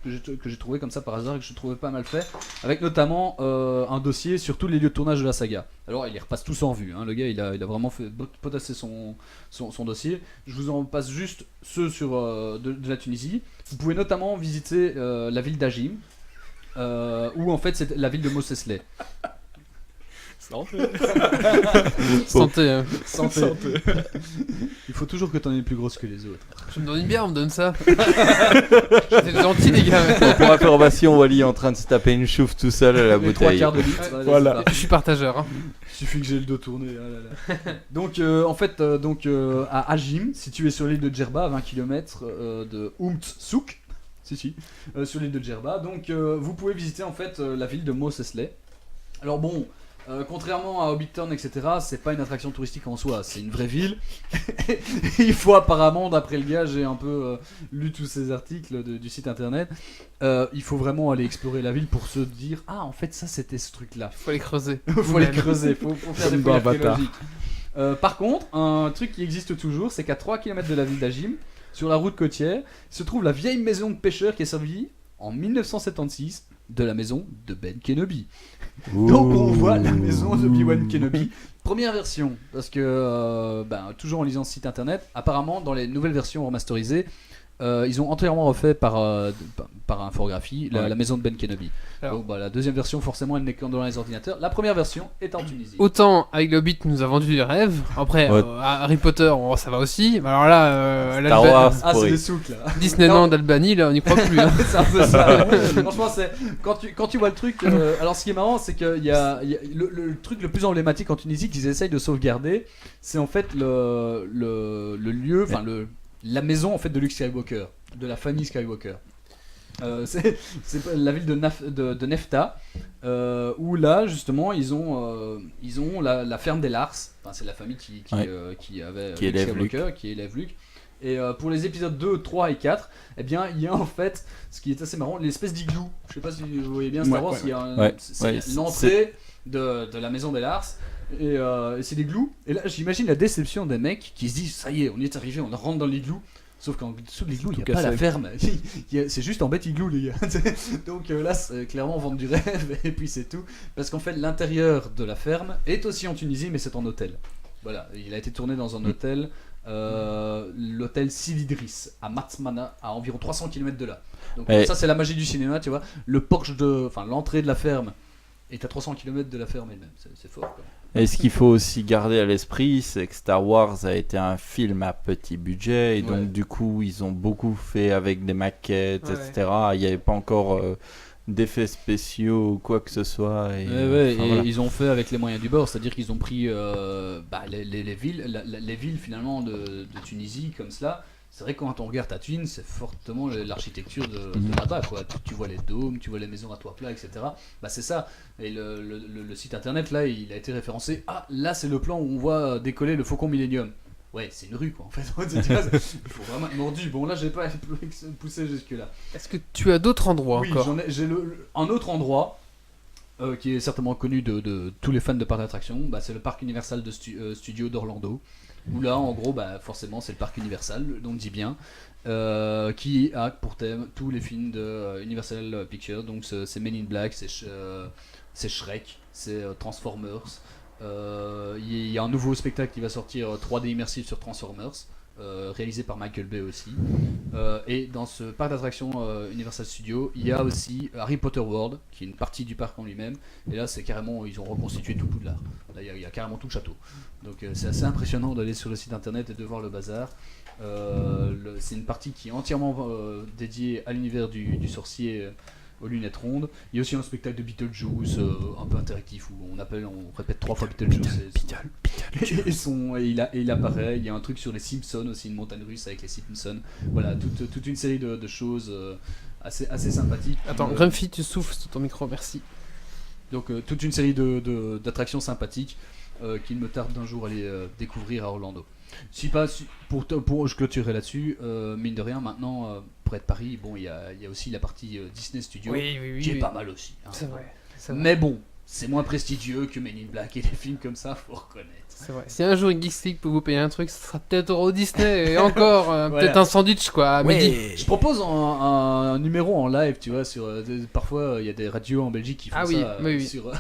que j'ai trouvé comme ça par hasard et que je trouvais pas mal fait, avec notamment un dossier sur tous les lieux de tournage de la saga. Alors, il les repasse tous en vue. Hein. Le gars, il a vraiment fait potasser son dossier. Je vous en passe juste ceux sur de la Tunisie. Vous pouvez notamment visiter la ville d'Ajim, où en fait c'est la ville de Mos Eisley. Santé. Santé. Il faut toujours que t'en aies plus grosse que les autres. Je me donne une bière, on me donne ça. J'étais gentil, les gars. Pour information, Wally est en train de se taper une chouffe tout seul à la Les trois bouteille. quarts de litre. Allez, Voilà. c'est parti. Je suis partageur. Hein. Il suffit que j'ai le dos tourné. Ah là là. Donc en fait, à Ajim, situé sur l'île de Djerba, à 20 km de Souk, sur l'île de Djerba. Donc vous pouvez visiter en fait la ville de Mos Eisley. Alors bon. Contrairement à Hobbiton, etc., c'est pas une attraction touristique en soi, c'est une vraie ville. Il faut apparemment, d'après le gars, j'ai un peu lu tous ces articles du site internet, il faut vraiment aller explorer la ville pour se dire ah en fait ça c'était ce truc là. Faut les creuser. Faut les creuser, faut faire des Comme fouilles dans Avatar. archéologiques. Par contre, un truc qui existe toujours, c'est qu'à 3 km de la ville d'Ajim, sur la route côtière, se trouve la vieille maison de pêcheurs qui est servie en 1976 de la maison de Ben Kenobi. Donc on voit la maison de Obi-Wan Kenobi. Première version, parce que toujours en lisant ce site internet, apparemment dans les nouvelles versions remasterisées, ils ont entièrement refait par infographie la maison de Ben Kenobi. Alors. Donc la deuxième version, forcément, elle n'est que dans les ordinateurs. La première version est en Tunisie. Autant avec le Hobbit nous a vendu du rêve, après Ouais. Harry Potter ça va aussi, mais alors là Star Wars, Ah, c'est pourri. des souks là. Disneyland Albany là on n'y croit plus. Hein. C'est un peu ça. Franchement, c'est quand tu vois le truc. Alors, ce qui est marrant, c'est que il y a le truc le plus emblématique en Tunisie qu'ils essayent de sauvegarder, c'est en fait le lieu, enfin la maison en fait de Luke Skywalker, de la famille Skywalker. C'est la ville de Nefta, où là justement ils ont la ferme des Lars. Enfin, c'est la famille qui avait Qui Luke élève Skywalker, qui élève Luke. Et pour les épisodes 2, 3 et 4, eh bien, il y a en fait, ce qui est assez marrant, l'espèce d'igloo. Je sais pas si vous voyez bien Star Wars, il y a c'est l'entrée de la maison des Lars. Et c'est l'igloo. Et là, j'imagine la déception des mecs qui se disent ça y est, on y est arrivé, on rentre dans l'igloo. Sauf qu'en dessous de l'igloo, il n'y a Tout pas la cassé. ferme. C'est juste en bête igloo, les gars. Donc là, c'est clairement vendre du rêve, et puis c'est tout. Parce qu'en fait, l'intérieur de la ferme est aussi en Tunisie, mais c'est en hôtel. Voilà, il a été tourné dans un hôtel, l'hôtel Silidris, à Matsmana, à environ 300 km de là. Donc ça, c'est la magie du cinéma, tu vois. L'entrée de la ferme est à 300 km de la ferme elle-même. C'est fort, quoi. Et ce qu'il faut aussi garder à l'esprit, c'est que Star Wars a été un film à petit budget, et donc Ouais. du coup, ils ont beaucoup fait avec des maquettes, Ouais. etc. Il n'y avait pas encore d'effets spéciaux ou quoi que ce soit. Et, Et voilà. ils ont fait avec les moyens du bord, c'est-à-dire qu'ils ont pris les villes, les villes finalement de Tunisie comme cela. C'est vrai que quand on regarde Tatooine, c'est fortement l'architecture de là-bas, quoi. Tu vois les dômes, tu vois les maisons à toit plat, etc. Bah c'est ça. Et le site internet là, il a été référencé. Ah, là c'est le plan où on voit décoller le Faucon Millennium. Ouais, c'est une rue, quoi. En fait, tu vois, il faut vraiment être mordu. Bon, là, j'ai pas poussé jusque là. Est-ce que tu as d'autres endroits Oui, encore j'ai un autre endroit qui est certainement connu de tous les fans de parcs d'attractions. Bah, c'est le parc Universal de Studio d'Orlando. Où là, en gros, bah, forcément, c'est le parc Universal, donc dit bien, qui a pour thème tous les films de Universal Pictures. Donc c'est Men in Black, c'est Shrek, c'est Transformers. Il y a un nouveau spectacle qui va sortir 3D immersif sur Transformers, réalisé par Michael Bay aussi. Et dans ce parc d'attractions Universal Studios, il y a aussi Harry Potter World, qui est une partie du parc en lui-même. Et là, c'est carrément, ils ont reconstitué tout Poudlard. Là, il y a carrément tout le château. Donc c'est assez impressionnant d'aller sur le site internet et de voir le bazar. C'est une partie qui est entièrement dédiée à l'univers du sorcier aux lunettes rondes. Il y a aussi un spectacle de Beetlejuice un peu interactif où on répète 3 fois Beetlejuice. Et il apparaît. Il y a un truc sur les Simpsons aussi, une montagne russe avec les Simpsons. Voilà, toute une série de choses assez sympathiques. Attends, Grumpy, tu souffles sur ton micro, merci. Donc toute une série d'attractions sympathiques qu'il me tarde d'un jour aller découvrir à Orlando. Pour je clôturerai là-dessus, mine de rien, maintenant, près de Paris, bon, il y a aussi la partie Disney Studio, qui est pas mal aussi. Hein. C'est vrai. Mais bon, c'est moins prestigieux que Men in Black et des films comme ça, faut reconnaître. C'est vrai. Si un jour Geeks League peut vous payer un truc, ce sera peut-être Euro Disney et encore Voilà. peut-être un sandwich quoi à midi. Je propose un numéro en live, tu vois, sur parfois il y a des radios en Belgique qui font Ah oui, ça. oui. Sur,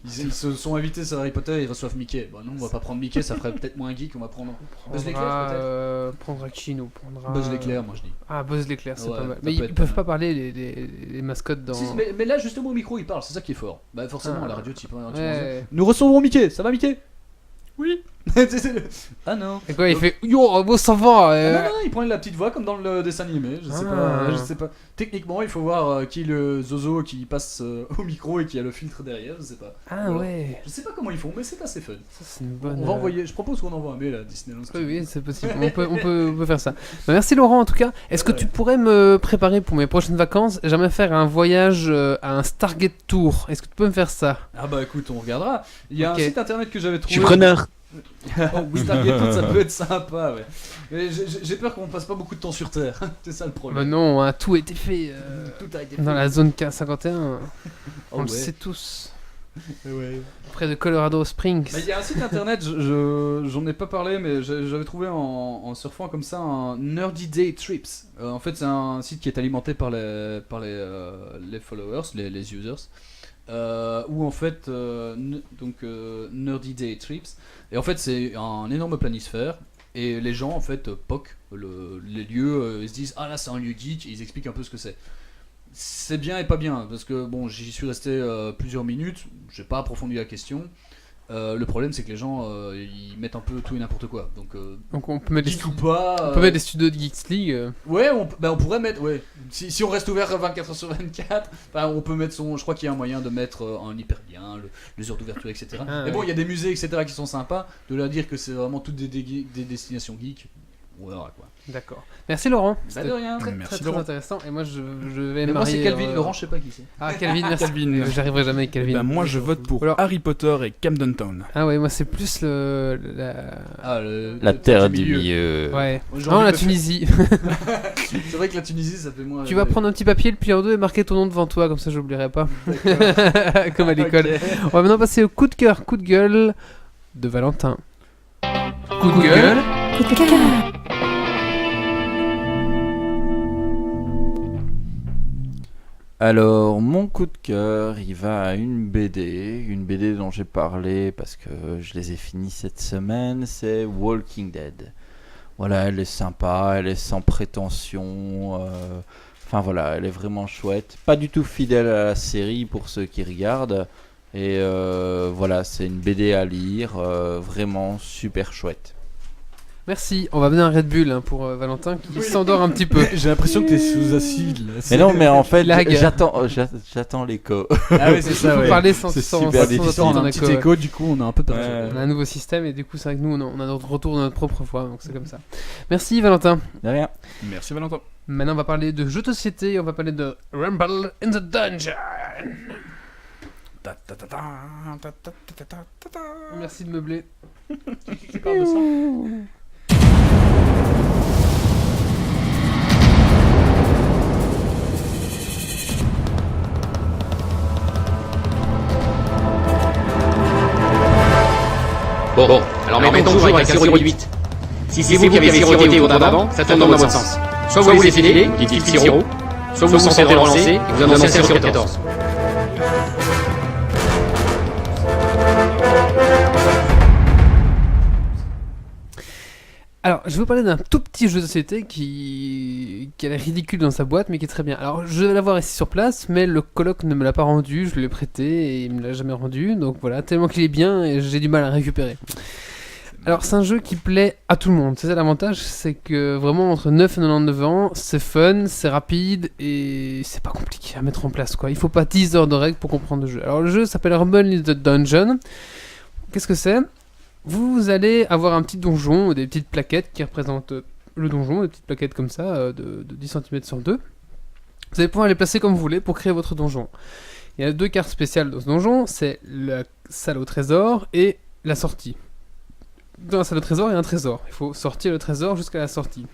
ils se sont invités sur Harry Potter, ils reçoivent Mickey. Bon, non, on va pas prendre Mickey, ça ferait peut-être moins geek, on va prendre Buzz l'éclair peut-être. Prendra qui nous prendra Buzz l'éclair, moi je dis. Ah, Buzz l'éclair, c'est Ouais, pas mal. ça Mais peut ils être peuvent pas pas parler les mascottes dans. Si, mais là justement au micro il parle, c'est ça qui est fort. Bah forcément Ah. à la radio tu peux. Ouais. Nous recevrons Mickey, ça va Mickey? Oui. Ah non. Et quoi, il fait yo, bon, ça va. Non, il prend la petite voix comme dans le dessin animé. Je sais pas. Techniquement, il faut voir qui est le zozo qui passe au micro et qui a le filtre derrière. Je sais pas. Ah Voilà. ouais. Je sais pas comment ils font, mais c'est assez fun. Ça c'est une bonne. On va envoyer. Je propose qu'on envoie un mail à Disneyland. Oui, c'est possible. on peut faire ça. Bah, merci Laurent en tout cas. Est-ce que tu pourrais me préparer pour mes prochaines vacances? J'aimerais faire un voyage à un Stargate Tour. Est-ce que tu peux me faire ça? Ah bah écoute, on regardera. Il y a Ok. un site internet que j'avais Je trouvé. suis preneur. Oh, oui, Stargate, ça peut être sympa, ouais. Mais j'ai peur qu'on passe pas beaucoup de temps sur Terre. C'est ça le Bah problème. non, hein, tout a été fait Tout a été dans fait. la zone K51. Oh, On le ouais. sait tous. Ouais. Près de Colorado Springs. Bah, il y a un site internet, j'en ai pas parlé, mais j'avais trouvé en surfant comme ça un Nerdy Day Trips. En fait, c'est un site qui est alimenté par les followers, les users. Où en fait, Nerdy Day Trips. Et en fait, c'est un énorme planisphère Et les gens en fait POC les lieux, ils se disent ah là c'est un lieu geek et ils expliquent un peu ce que c'est. C'est bien et pas bien parce que bon j'y suis resté plusieurs minutes, j'ai pas approfondi la question. Le problème c'est que les gens ils mettent un peu tout et n'importe quoi. Donc on peut mettre geek ou pas. On peut mettre des studios de Geeks League. Ouais, on pourrait mettre. Ouais. Si on reste ouvert 24h/24, on peut mettre son. Je crois qu'il y a un moyen de mettre un hyperlien, les heures d'ouverture, etc. Mais bon, il y a des musées, etc. qui sont sympas. De leur dire que c'est vraiment toutes des destinations geeks. On verra quoi. D'accord. Merci Laurent. C'était de rien. Très intéressant. Et moi je vais Mais marier. moi c'est Calvin. Laurent, je sais pas qui c'est. Ah Calvin, merci. Calvin. J'arriverai jamais avec Calvin. Ben, moi je vote pour Alors- Harry Potter et Camden Town. Ah ouais, moi c'est plus la... La terre du milieu. Ouais. J'ai Non, envie la de Tunisie. C'est vrai que la Tunisie ça fait moins. Tu vas prendre un petit papier, le plier en deux et marquer ton nom devant toi, comme ça j'oublierai pas. Comme à l'école. On va maintenant passer au coup de cœur, coup de gueule de Valentin. Coup de gueule. Alors, mon coup de cœur, il va à une BD dont j'ai parlé parce que je les ai finis cette semaine, c'est Walking Dead. Voilà, elle est sympa, elle est sans prétention, enfin voilà, elle est vraiment chouette. Pas du tout fidèle à la série pour ceux qui regardent, et voilà, c'est une BD à lire, vraiment super chouette. Merci. On va mener un Red Bull pour Valentin qui s'endort un petit peu. J'ai l'impression que t'es sous acide. Mais non, mais en fait, Lag. j'attends l'écho. Ah oui, c'est ça, Faut ouais. parler sans C'est sans super sans difficile. entendre On a un un petit écho, ouais. écho, du coup on a un peu perdu. Ouais. On a un nouveau système et du coup c'est vrai que nous on a notre retour de notre propre voix, donc c'est comme ça. Merci Valentin. De rien. Merci Valentin. Maintenant on va parler de jeux de société, on va parler de Rumble in the Dungeon. Merci de meubler. Tu parles de ça. Bon, alors mettons toujours avec un sirop de 8. Si c'est vous qui avez siroté au d'avant, ça tourne dans votre sens. Soit vous laissez filer, vous dites fixe sirop, soit vous sentez le relancer et vous annoncez un sirop 14. Alors, je vais vous parler d'un tout petit jeu de société qui a l'air ridicule dans sa boîte, mais qui est très bien. Alors, je vais l'avoir ici sur place, mais le coloc ne me l'a pas rendu, je l'ai prêté et il me l'a jamais rendu. Donc voilà, tellement qu'il est bien et j'ai du mal à le récupérer. Alors, c'est un jeu qui plaît à tout le monde. C'est ça l'avantage, c'est que vraiment entre 9 et 99 ans, c'est fun, c'est rapide et c'est pas compliqué à mettre en place, quoi. Il faut pas 10 heures de règles pour comprendre le jeu. Alors, le jeu s'appelle Rumble in the Dungeon. Qu'est-ce que c'est ? Vous allez avoir un petit donjon, des petites plaquettes qui représentent le donjon, des petites plaquettes comme ça, de 10 cm sur 2. Vous allez pouvoir les placer comme vous voulez pour créer votre donjon. Il y a 2 cartes spéciales dans ce donjon, c'est la salle au trésor et la sortie. Dans la salle au trésor, il y a un trésor. Il faut sortir le trésor jusqu'à la sortie.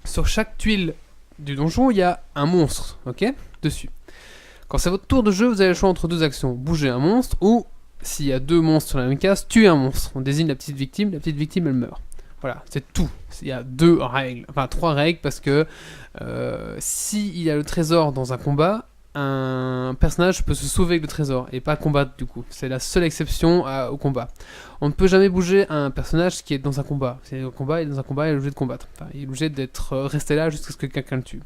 Sur chaque tuile du donjon, il y a un monstre, ok, dessus. Quand c'est votre tour de jeu, vous avez le choix entre 2 actions. Bouger un monstre ou... S'il y a 2 monstres sur la même case, tuer un monstre. On désigne la petite victime elle meurt. Voilà, c'est tout. Il y a 2 règles, enfin 3 règles parce que s'il y a le trésor dans un combat, un personnage peut se sauver avec le trésor et pas combattre du coup. C'est la seule exception au combat. On ne peut jamais bouger un personnage qui est dans un combat. C'est un combat, il est dans un combat, il est obligé de combattre. Enfin, il est obligé d'être resté là jusqu'à ce que quelqu'un le tue.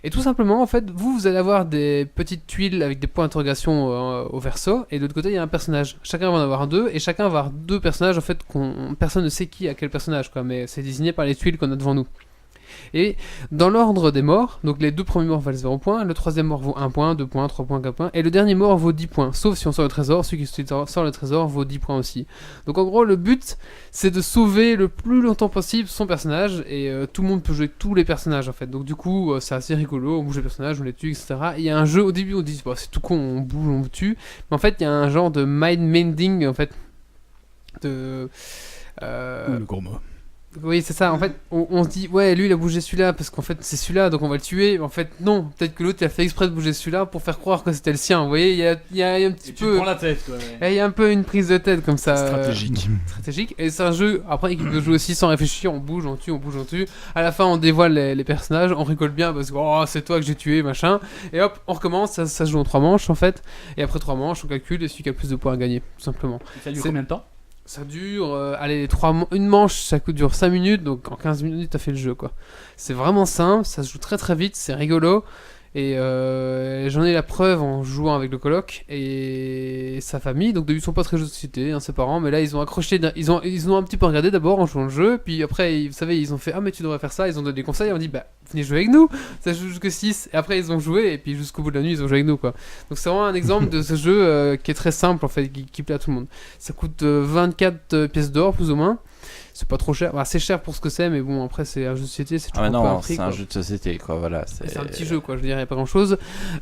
Et tout simplement, en fait, vous allez avoir des petites tuiles avec des points d'interrogation au verso, et de l'autre côté, il y a un personnage. Chacun va en avoir 2, et chacun va avoir 2 personnages, en fait, personne ne sait qui a quel personnage, quoi, mais c'est désigné par les tuiles qu'on a devant nous. Et dans l'ordre des morts, donc les 2 premiers morts valent 0 points, le 3e mort vaut 1 point, 2 points, 3 points, 4 points, et le dernier mort vaut 10 points, sauf si on sort le trésor, celui qui sort le trésor vaut 10 points aussi. Donc en gros, le but, c'est de sauver le plus longtemps possible son personnage, et tout le monde peut jouer tous les personnages en fait, donc du coup, c'est assez rigolo, on bouge les personnages, on les tue, etc. Et il y a un jeu, au début on dit, bah, c'est tout con, on bouge, on tue, mais en fait, il y a un genre de mind-mending, en fait, de... Le gros mot. Oui, c'est ça. En fait, on se dit, ouais, lui, il a bougé celui-là parce qu'en fait, c'est celui-là, donc on va le tuer. Mais en fait, non. Peut-être que l'autre, il a fait exprès de bouger celui-là pour faire croire que c'était le sien. Vous voyez, il y a un petit peu. Tu prends la tête, quoi. Il y a un peu une prise de tête comme ça. Stratégique. Stratégique. Et c'est un jeu, après, qui peut jouer aussi sans réfléchir. On bouge, on tue, on bouge, on tue. À la fin, on dévoile les personnages. On rigole bien parce que oh, c'est toi que j'ai tué, machin. Et hop, on recommence. Ça se joue en 3 manches, en fait. Et après 3 manches, on calcule et celui qui a le plus de points à gagner, tout simplement. Ça dure combien de temps ? Ça dure, une manche, ça dure 5 minutes, donc en 15 minutes, t'as fait le jeu, quoi. C'est vraiment simple, ça se joue très très vite, c'est rigolo. Et j'en ai la preuve en jouant avec le coloc et sa famille. Donc, ils sont pas très jeux de société, hein, ses parents, mais là, ils ont accroché, ils ont un petit peu regardé d'abord en jouant le jeu, puis après, vous savez, ils ont fait ah, mais tu devrais faire ça. Ils ont donné des conseils, on dit bah, venez jouer avec nous, ça joue jusque 6. Et après, ils ont joué, et puis jusqu'au bout de la nuit, ils ont joué avec nous, quoi. Donc, c'est vraiment un exemple de ce jeu qui est très simple, en fait, qui plaît à tout le monde. Ça coûte 24 pièces d'or, plus ou moins. C'est pas trop cher, c'est cher pour ce que c'est, mais bon, après c'est un jeu de société, c'est toujours pas un prix. C'est un jeu de société, quoi, voilà. C'est un petit jeu, quoi, je veux dire, il n'y a pas grand chose.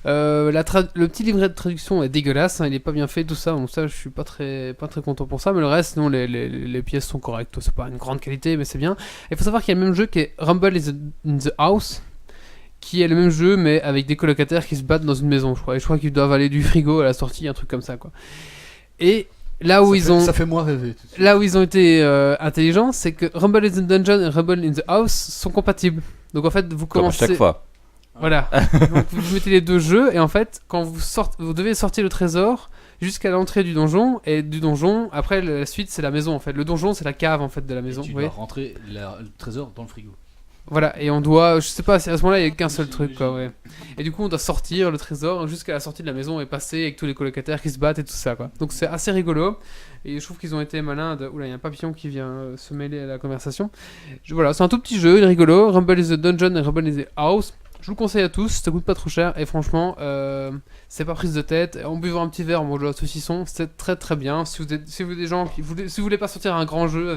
Le petit livret de traduction est dégueulasse, hein, il est pas bien fait, tout ça, donc ça je suis pas très content pour ça, mais le reste, sinon les pièces sont correctes, c'est pas une grande qualité, mais c'est bien. Il faut savoir qu'il y a le même jeu qui est Rumble in the House, qui est le même jeu, mais avec des colocataires qui se battent dans une maison, je crois, et je crois qu'ils doivent aller du frigo à la sortie, un truc comme ça, quoi. Et là où ça fait moins rêver. Là où ils ont été intelligents, c'est que Rumble in the Dungeon et Rumble in the House sont compatibles. Donc en fait, vous commencez. Comme à chaque fois. Voilà. Donc vous mettez les deux jeux et en fait, quand vous devez sortir le trésor jusqu'à l'entrée du donjon, et du donjon, après la suite c'est la maison en fait. Le donjon c'est la cave en fait de la maison. Et tu dois rentrer le trésor dans le frigo. Voilà, et on doit, je sais pas, à ce moment-là, il n'y a qu'un seul truc, quoi, ouais. Et du coup, on doit sortir le trésor jusqu'à la sortie de la maison et passer avec tous les colocataires qui se battent et tout ça, quoi. Donc c'est assez rigolo, et je trouve qu'ils ont été malins. Oula, il y a un papillon qui vient se mêler à la conversation. Voilà, c'est un tout petit jeu, il est rigolo. Rumble is the Dungeon et Rumble is the House. Je vous le conseille à tous, ça coûte pas trop cher, et franchement, c'est pas prise de tête. En buvant un petit verre, en mangeant un saucisson, c'est très très bien. Si vous êtes des gens qui si vous voulez pas sortir un grand jeu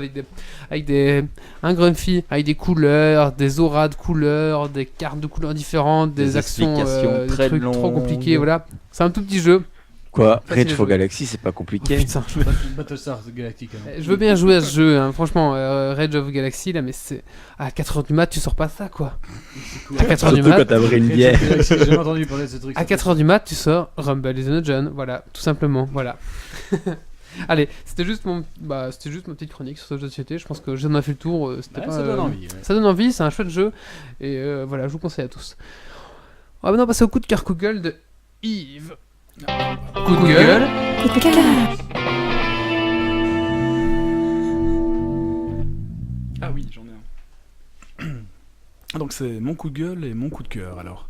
un Grumpy, avec des couleurs, des auras de couleurs, des cartes de couleurs différentes, des actions, des trucs trop compliqués, voilà. C'est un tout petit jeu. Quoi, Rage for Galaxy, c'est pas compliqué. Oh, putain, Battlestar Galactica. Je veux bien jouer à ce jeu, hein. Franchement, Rage of Galaxy, là, mais c'est à 4h du mat, tu sors pas ça, quoi. À 4h du mat. Quand t'as pris une bière. J'ai jamais entendu parler de ce truc. À 4h du mat, tu sors Rumble is the Dungeon, voilà, tout simplement, voilà. Allez, c'était juste ma petite chronique sur ce jeu de société. Je pense que j'en ai fait le tour. Ça donne envie. Ouais. Ça donne envie, c'est un chouette jeu. Et voilà, je vous conseille à tous. On va maintenant passer au coup de cœur Google de Yves. Coup de gueule. Coup de cœur. Ah oui, j'en ai un. Donc c'est mon coup de gueule et mon coup de cœur alors.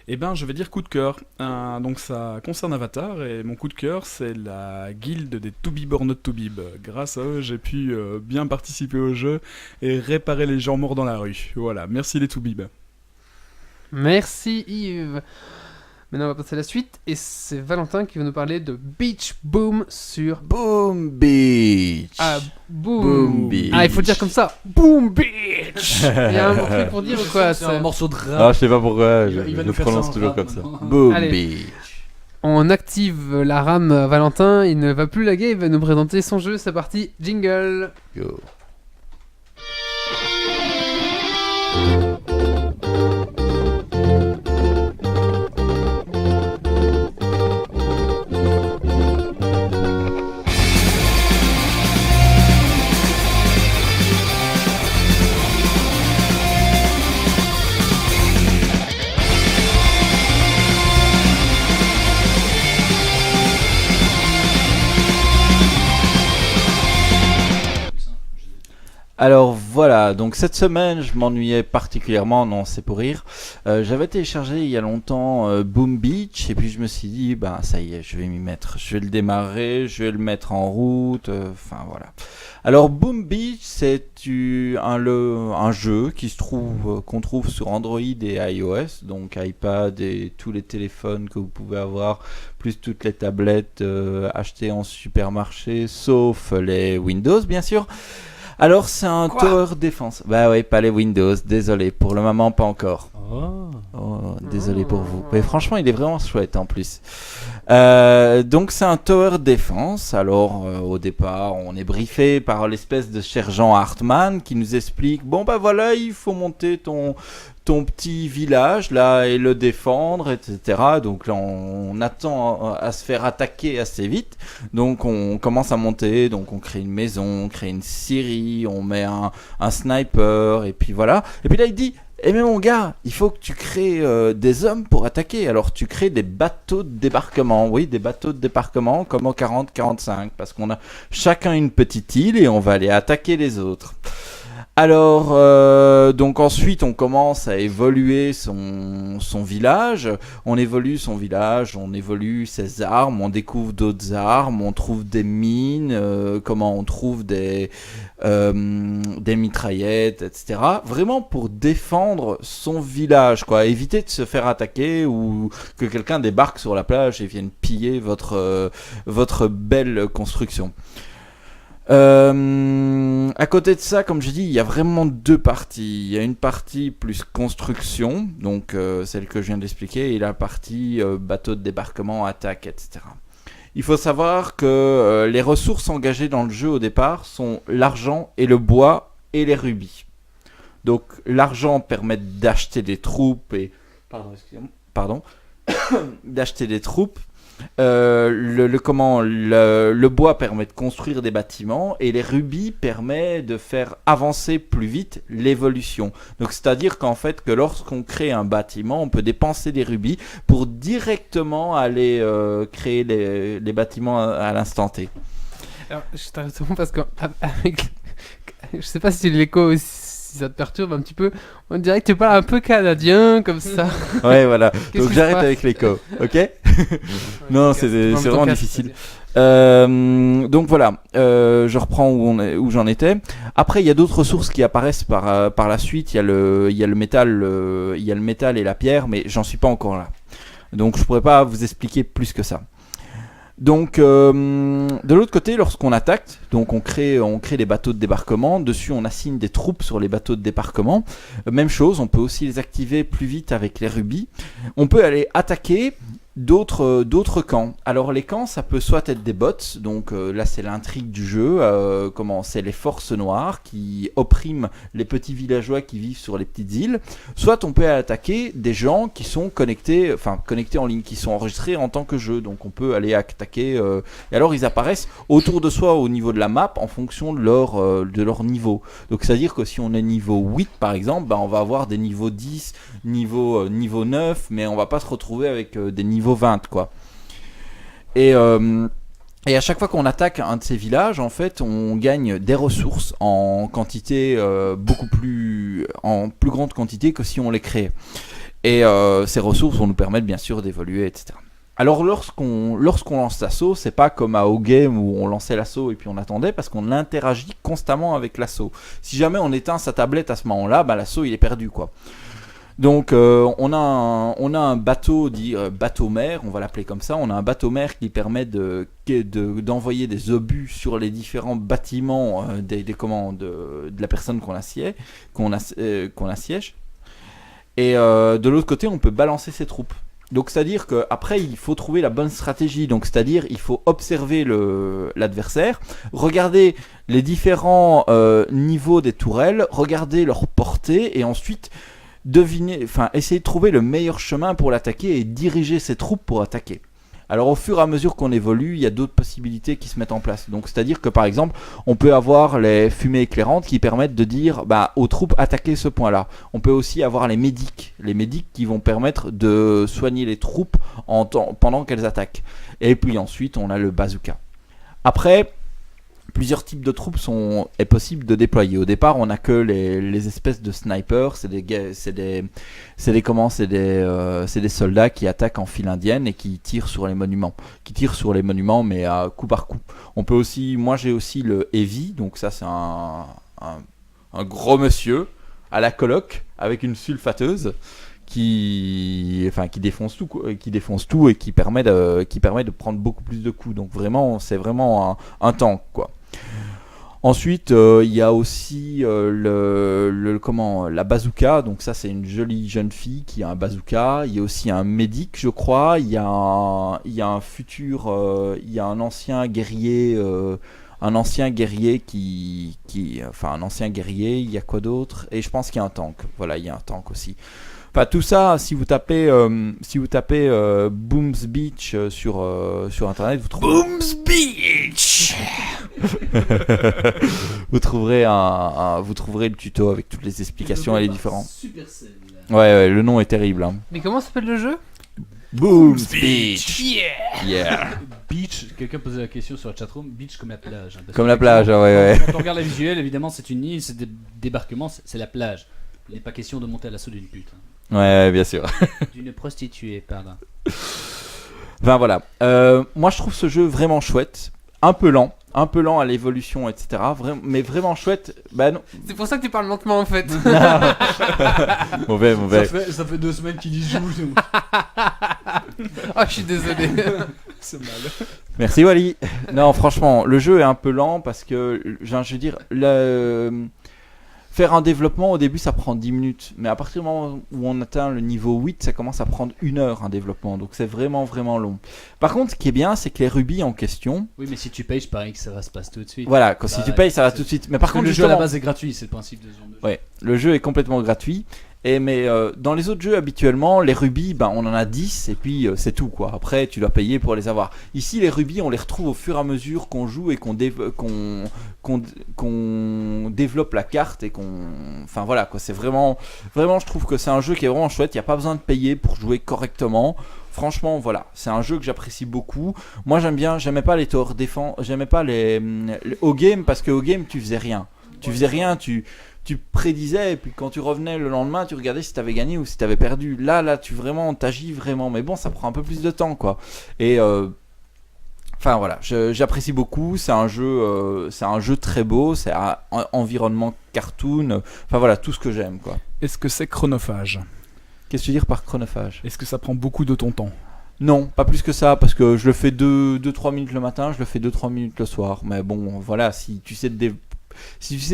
Eh ben je vais dire coup de cœur. Donc ça concerne Avatar et mon coup de cœur c'est la guilde des To Bib or Not To Bib. Grâce à eux j'ai pu bien participer au jeu et réparer les gens morts dans la rue. Voilà, merci les To Bib. Merci Yves. Maintenant, on va passer à la suite, et c'est Valentin qui va nous parler de Beach Boom sur... Boom Beach. Ah, Boom Beach. Ah, il faut le dire comme ça. Boom Beach. Il y a un truc pour dire ou quoi? C'est un morceau de rap. Ah, je sais pas pourquoi, je le prononce toujours comme ça. Boom Beach. On active la rame Valentin, il ne va plus laguer, il va nous présenter son jeu, c'est parti, jingle. Go. Alors voilà, donc cette semaine je m'ennuyais particulièrement, non c'est pour rire, j'avais téléchargé il y a longtemps Boom Beach et puis je me suis dit bah ça y est je vais m'y mettre, je vais le démarrer, je vais le mettre en route, enfin voilà. Alors Boom Beach c'est un jeu qui se trouve, qu'on trouve sur Android et iOS, donc iPad et tous les téléphones que vous pouvez avoir, plus toutes les tablettes achetées en supermarché, sauf les Windows bien sûr. Alors c'est un tower defense. Bah ouais, pas les Windows, désolé, pour le moment pas encore. Oh, désolé pour vous. Mais franchement, il est vraiment chouette en plus. Donc c'est un tower defense. Alors au départ, on est briefé par l'espèce de sergent Hartman qui nous explique bon bah voilà, il faut monter ton petit village là et le défendre, etc. Donc là on attend à se faire attaquer assez vite. Donc on commence à monter, donc on crée une maison, on crée une scierie, on met un sniper et puis voilà. Et puis là il dit Eh mais mon gars, il faut que tu crées des hommes pour attaquer. Alors tu crées des bateaux de débarquement. Oui, des bateaux de débarquement comme en 40-45. Parce qu'on a chacun une petite île et on va aller attaquer les autres. Alors, donc ensuite, on commence à évoluer son village. On évolue son village, on évolue ses armes, on découvre d'autres armes, on trouve des mines, on trouve des mitraillettes, etc. Vraiment pour défendre son village, quoi. Éviter de se faire attaquer ou que quelqu'un débarque sur la plage et vienne piller votre belle construction. À côté de ça, comme je dis, il y a vraiment deux parties. Il y a une partie plus construction, donc celle que je viens d'expliquer, et la partie bateau de débarquement, attaque, etc. Il faut savoir que les ressources engagées dans le jeu au départ sont l'argent et le bois et les rubis. Donc l'argent permet d'acheter des troupes et d'acheter des troupes. Le bois permet de construire des bâtiments et les rubis permet de faire avancer plus vite l'évolution. Donc c'est-à-dire qu'en fait que lorsqu'on crée un bâtiment, on peut dépenser des rubis pour directement aller créer les bâtiments à l'instant T. Alors, je t'arrête parce que je sais pas si l'écho si ça te perturbe un petit peu, on dirait que tu parles un peu canadien comme ça. Ouais, voilà. Qu'est-ce Donc qui j'arrête se passe avec l'écho, ok? Non, c'est vraiment difficile. Donc voilà, je reprends où j'en étais. Après, il y a d'autres ressources qui apparaissent par la suite. Il y a le métal et la pierre, mais j'en suis pas encore là. Donc je pourrais pas vous expliquer plus que ça. Donc de l'autre côté, lorsqu'on attaque, donc on crée des bateaux de débarquement. Dessus, on assigne des troupes sur les bateaux de débarquement. Même chose, on peut aussi les activer plus vite avec les rubis. On peut aller attaquer d'autres camps. Alors les camps, ça peut soit être des bots, donc là c'est l'intrigue du jeu, c'est les forces noires qui oppriment les petits villageois qui vivent sur les petites îles, soit on peut attaquer des gens qui sont connectés en ligne, qui sont enregistrés en tant que jeu, donc on peut aller attaquer, et alors ils apparaissent autour de soi au niveau de la map en fonction de leur niveau. Donc c'est à dire que si on est niveau 8 par exemple, on va avoir des niveaux 10, niveau 9, mais on va pas se retrouver avec des niveaux 20 quoi. Et à chaque fois qu'on attaque un de ces villages, en fait, on gagne des ressources en quantité en plus grande quantité que si on les crée. Et ces ressources vont nous permettre bien sûr d'évoluer, etc. Alors lorsqu'on lance l'assaut, c'est pas comme à O-Game où on lançait l'assaut et puis on attendait, parce qu'on interagit constamment avec l'assaut. Si jamais on éteint sa tablette à ce moment-là, l'assaut il est perdu quoi. Donc on a un bateau dit bateau-mère, on va l'appeler comme ça. On a un bateau-mère qui permet d'envoyer des obus sur les différents bâtiments de la personne qu'on assiège. Et de l'autre côté, on peut balancer ses troupes. Donc c'est-à-dire qu'après il faut trouver la bonne stratégie. Donc c'est-à-dire il faut observer l'adversaire, regarder les différents niveaux des tourelles, regarder leur portée et ensuite essayer de trouver le meilleur chemin pour l'attaquer et diriger ses troupes pour attaquer. Alors au fur et à mesure qu'on évolue, il y a d'autres possibilités qui se mettent en place. Donc c'est-à-dire que par exemple, on peut avoir les fumées éclairantes qui permettent de dire aux troupes attaquer ce point-là. On peut aussi avoir les médics qui vont permettre de soigner les troupes pendant qu'elles attaquent. Et puis ensuite, on a le bazooka. Après, plusieurs types de troupes est possible de déployer. Au départ, on n'a que les espèces de snipers, c'est des soldats qui attaquent en file indienne et qui tirent sur les monuments. Mais à coup par coup. On peut aussi, moi j'ai aussi le heavy, donc ça c'est un gros monsieur à la coloc avec une sulfateuse qui défonce tout et qui permet de prendre beaucoup plus de coups. Donc vraiment, c'est vraiment un tank quoi. Ensuite, il y a aussi la bazooka. Donc ça, c'est une jolie jeune fille qui a un bazooka. Il y a aussi un médic, je crois. Il y a un ancien guerrier. Un ancien guerrier un ancien guerrier. Il y a quoi d'autre? Et je pense qu'il y a un tank. Voilà, il y a un tank aussi. Enfin, tout ça, si vous tapez Booms Beach sur internet, vous trouvez. Booms Beach. Vous trouverez vous trouverez le tuto avec toutes les explications et les différents. Supercell. Ouais, le nom est terrible. Hein. Mais comment s'appelle le jeu? Boom Speech. Yeah. Beach, quelqu'un posait la question sur la chatroom, beach comme la plage. Hein, parce Comme que la plage, ouais. Quand on regarde la visuelle, évidemment, c'est une île, c'est des débarquements, c'est la plage. Il n'est pas question de monter à l'assaut d'une pute. Hein. Ouais, bien sûr. D'une prostituée, pardon. Enfin voilà. Moi je trouve ce jeu vraiment chouette. Un peu lent à l'évolution, etc. Mais vraiment chouette. Bah non. C'est pour ça que tu parles lentement en fait. Mauvais. Ça fait 2 semaines qu'il y joue. Ah, je suis désolé. C'est mal. Merci Wally. Non, franchement, le jeu est un peu lent parce que, je veux dire, faire un développement au début ça prend 10 minutes. Mais à partir du moment où on atteint le niveau 8, ça commence à prendre 1 heure un développement. Donc c'est vraiment long. Par contre, ce qui est bien, c'est que les rubis en question. Oui, mais si tu payes, je parie que ça va se passer tout de suite. Voilà, si tu payes, ça va tout de suite. Mais par contre, le jeu à la base est gratuit, c'est le principe de ce genre de jeu. Ouais, le jeu est complètement gratuit. Mais dans les autres jeux habituellement, les rubis, on en a 10 et puis c'est tout quoi. Après tu dois payer pour les avoir. Ici les rubis on les retrouve au fur et à mesure qu'on joue et qu'on développe la carte et Enfin voilà quoi, c'est vraiment je trouve que c'est un jeu qui est vraiment chouette, il n'y a pas besoin de payer pour jouer correctement. Franchement voilà, c'est un jeu que j'apprécie beaucoup. Moi j'aimais pas les tower defense, j'aimais pas les au game parce que au game tu faisais rien. Tu prédisais et puis quand tu revenais le lendemain tu regardais si t'avais gagné ou si t'avais perdu. Là tu t'agis vraiment, mais bon ça prend un peu plus de temps quoi. Et enfin voilà, j'apprécie beaucoup. C'est un jeu très beau, c'est un environnement cartoon. Enfin voilà, tout ce que j'aime quoi. Est-ce que c'est chronophage? Qu'est-ce que tu veux dire par chronophage? Est-ce que ça prend beaucoup de ton temps? Non, pas plus que ça, parce que je le fais 2-3 minutes le matin, je le fais 2-3 minutes le soir. Mais bon, voilà, si tu sais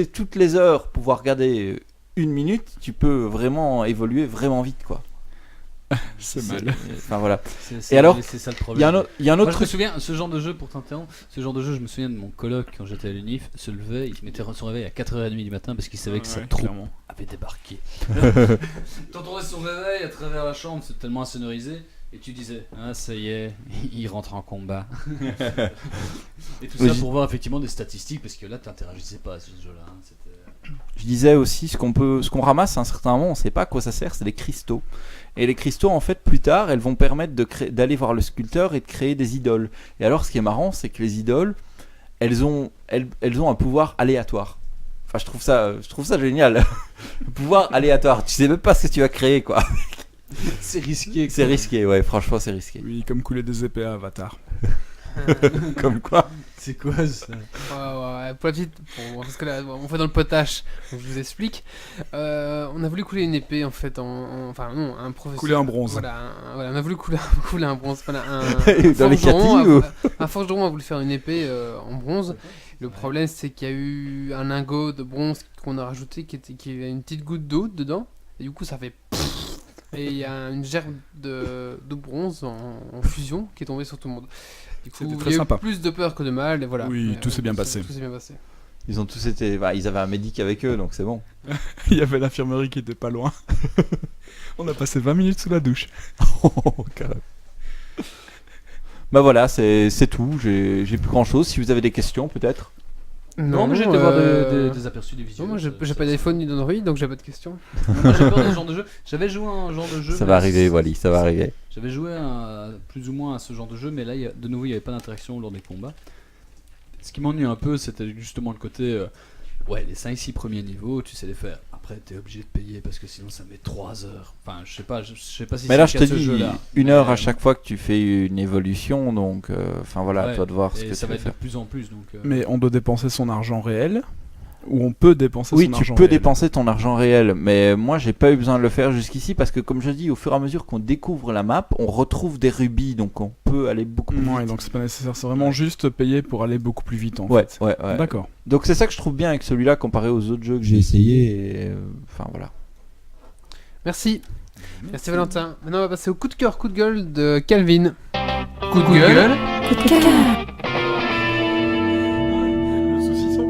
toutes les heures pouvoir regarder 1 minute, tu peux vraiment évoluer vraiment vite, quoi. C'est mal. Enfin voilà. Et alors, c'est ça le problème. Il y a un autre Moi, je me truc. souviens, ce genre de jeu, pour t'interrompre, je me souviens de mon coloc quand j'étais à l'UNIF, se levait, il mettait son réveil à 4h30 du matin parce qu'il savait que sa troupe avait débarqué. T'entendais son réveil à travers la chambre, c'est tellement insonorisé. Et tu disais, ah ça y est, il rentre en combat. Et tout ça pour voir effectivement des statistiques, parce que là t'interagissais pas à ce jeu-là. Hein, je disais aussi, ce qu'on ramasse à un certain moment, on sait pas à quoi ça sert, c'est des cristaux. Et les cristaux, en fait, plus tard, elles vont permettre d'aller voir le sculpteur et de créer des idoles. Et alors, ce qui est marrant, c'est que les idoles, elles ont un pouvoir aléatoire. Enfin, je trouve ça génial. Le pouvoir aléatoire. Tu sais même pas ce que tu vas créer, quoi. C'est risqué. C'est risqué, ouais, franchement, c'est risqué. Oui, comme couler des épées à Avatar. Comme quoi? C'est quoi ça? Ouais, pour la petite, parce que là, on fait dans le potache, donc je vous explique. On a voulu couler une épée en fait, enfin non, un professeur. Couler un bronze. Voilà, on a voulu couler un bronze. Voilà, dans les catilles un forgeron a voulu faire une épée en bronze. Le problème, c'est qu'il y a eu un lingot de bronze qu'on a rajouté qui avait une petite goutte d'eau dedans, et du coup, ça fait. Et il y a une gerbe de bronze en fusion qui est tombée sur tout le monde. Du coup, très il y a sympa. eu plus de peur que de mal, et voilà. Oui, tout s'est bien passé. Tout s'est bien passé. Ils ont tous été. Ils avaient un médic avec eux, donc c'est bon. Il y avait l'infirmerie qui était pas loin. On a passé 20 minutes sous la douche. Carrément. Bah voilà, c'est tout. J'ai plus grand chose. Si vous avez des questions, peut-être. Non, mais j'ai été voir des aperçus des visuels. Non, moi j'ai pas d'iPhone ni d'Android, donc j'ai pas de questions. Moi j'ai peur de ce genre de jeu. J'avais joué à un genre de jeu. Ça va arriver, Wally, ça va arriver. J'avais joué plus ou moins à ce genre de jeu, mais là, de nouveau, il n'y avait pas d'interaction lors des combats. Ce qui m'ennuie un peu, c'était justement le côté. Ouais, les 5-6 premiers niveaux, tu sais les faire. Après, t'es obligé de payer parce que sinon ça met 3 heures. Enfin, je sais pas si mais là, je te dis, dis, 1 heure à chaque fois que tu fais une évolution, donc enfin voilà, ouais, toi de voir ce que ça tu va veux être faire. de plus en plus. Donc, Mais on doit dépenser son argent réel, ou on peut dépenser son argent réel. Oui, tu peux dépenser ton argent réel, mais moi j'ai pas eu besoin de le faire jusqu'ici parce que comme je dis, au fur et à mesure qu'on découvre la map, on retrouve des rubis, donc on peut aller beaucoup plus Ouais, vite. donc c'est pas nécessaire, c'est vraiment juste payer pour aller beaucoup plus vite en Ouais, fait. ouais. D'accord. Donc c'est ça que je trouve bien avec celui-là comparé aux autres jeux que j'ai essayé. Enfin voilà. Merci. Merci Valentin. Maintenant on va passer au coup de cœur, coup de gueule de Calvin. Coup de gueule. Coup de cœur. Le saucisson.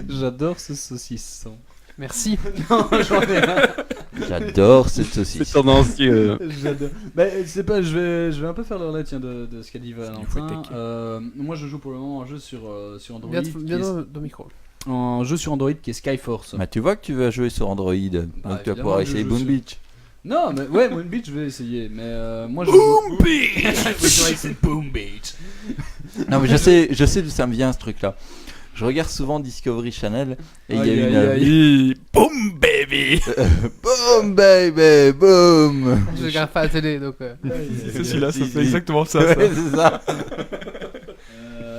J'adore ce saucisson. Merci. Non, j'en ai un. J'adore cette saucisse. C'est tendancieux. J'adore. C'est pas, je vais un peu faire le relais tiens, de ce qu'a dit Valentin. Moi je joue pour le moment un jeu sur Android. Bien dans micro. Un jeu sur Android qui est Skyforce. Bah, tu vois que tu vas jouer sur Android, donc tu vas pouvoir essayer Boom Beach. Non, mais ouais, Moon Beach, je vais essayer. Mais moi je. Boom Beach. C'est Boom Beach. Non, mais je sais d'où ça me vient ce truc-là. Je regarde souvent Discovery Channel et il y a une. Boom baby. Boom baby, boom. Je regarde pas la télé donc. C'est celui-là, ça fait exactement ça. Ouais, c'est ça.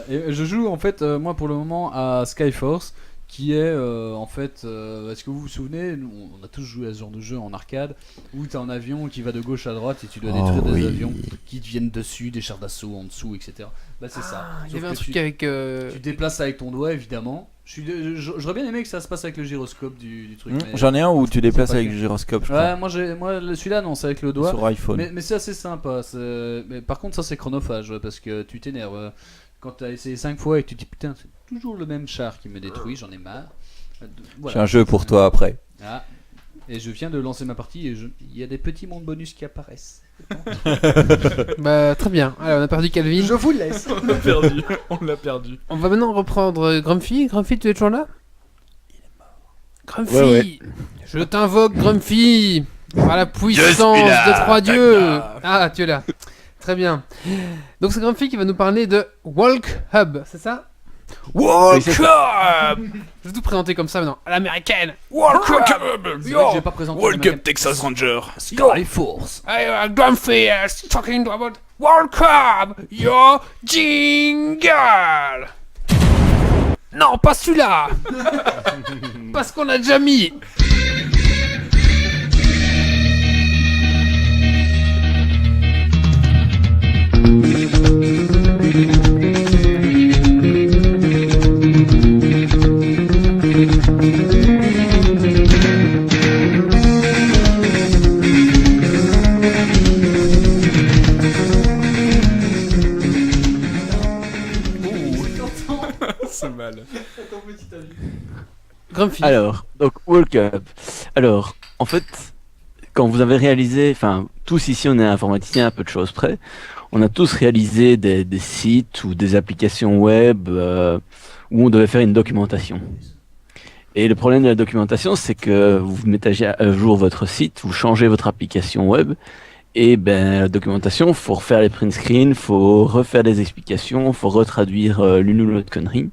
Et je joue en fait, moi pour le moment, à Skyforce, qui est en fait. Est-ce que vous vous souvenez, on a tous joué à ce genre de jeu en arcade, où t'as un avion qui va de gauche à droite et tu dois détruire des avions qui te viennent dessus, des chars d'assaut en dessous, etc. Bah c'est ça. Il y avait un truc avec. Tu déplaces ça avec ton doigt évidemment. J'aurais bien aimé que ça se passe avec le gyroscope du truc. Mais j'en ai un où tu déplaces avec le gyroscope, je crois. Ouais, moi celui-là non, c'est avec le doigt. Sur iPhone. Mais c'est assez sympa. Mais par contre, ça c'est chronophage parce que tu t'énerves. Quand t'as essayé 5 fois et que tu te dis putain, c'est toujours le même char qui me détruit, j'en ai marre. Voilà. J'ai un jeu pour toi après. Ah. Et je viens de lancer ma partie et il y a des petits mondes bonus qui apparaissent. Bah très bien. Alors on a perdu Calvin. Je vous laisse. On l'a perdu. On va maintenant reprendre Grumpy. Grumpy, tu es toujours là? Il est mort. Grumpy, Ouais. Je t'invoque Grumpy. Par la puissance de trois dieux. Ah, tu es là. Très bien. Donc c'est Grumpy qui va nous parler de Walk Hub, c'est ça? Walk Up. Je vais tout présenter comme ça maintenant, à l'américaine. Walk Up. C'est vrai que j'ai pas présenté Walk Up Texas Ranger. Skyforce. Hey, Grumpy is talking about Walk Up, your jingle. Non, pas celui-là. Parce qu'on a déjà mis. C'est mal. Grumpy. Alors, donc Walk Up. Alors, en fait, quand vous avez réalisé, enfin, tous ici on est informaticiens à peu de choses près, on a tous réalisé des sites ou des applications web où on devait faire une documentation. Et le problème de la documentation, c'est que vous mettez à jour votre site, vous changez votre application web, et ben la documentation, faut refaire les print screens, faut refaire des explications, faut retraduire l'une ou l'autre connerie.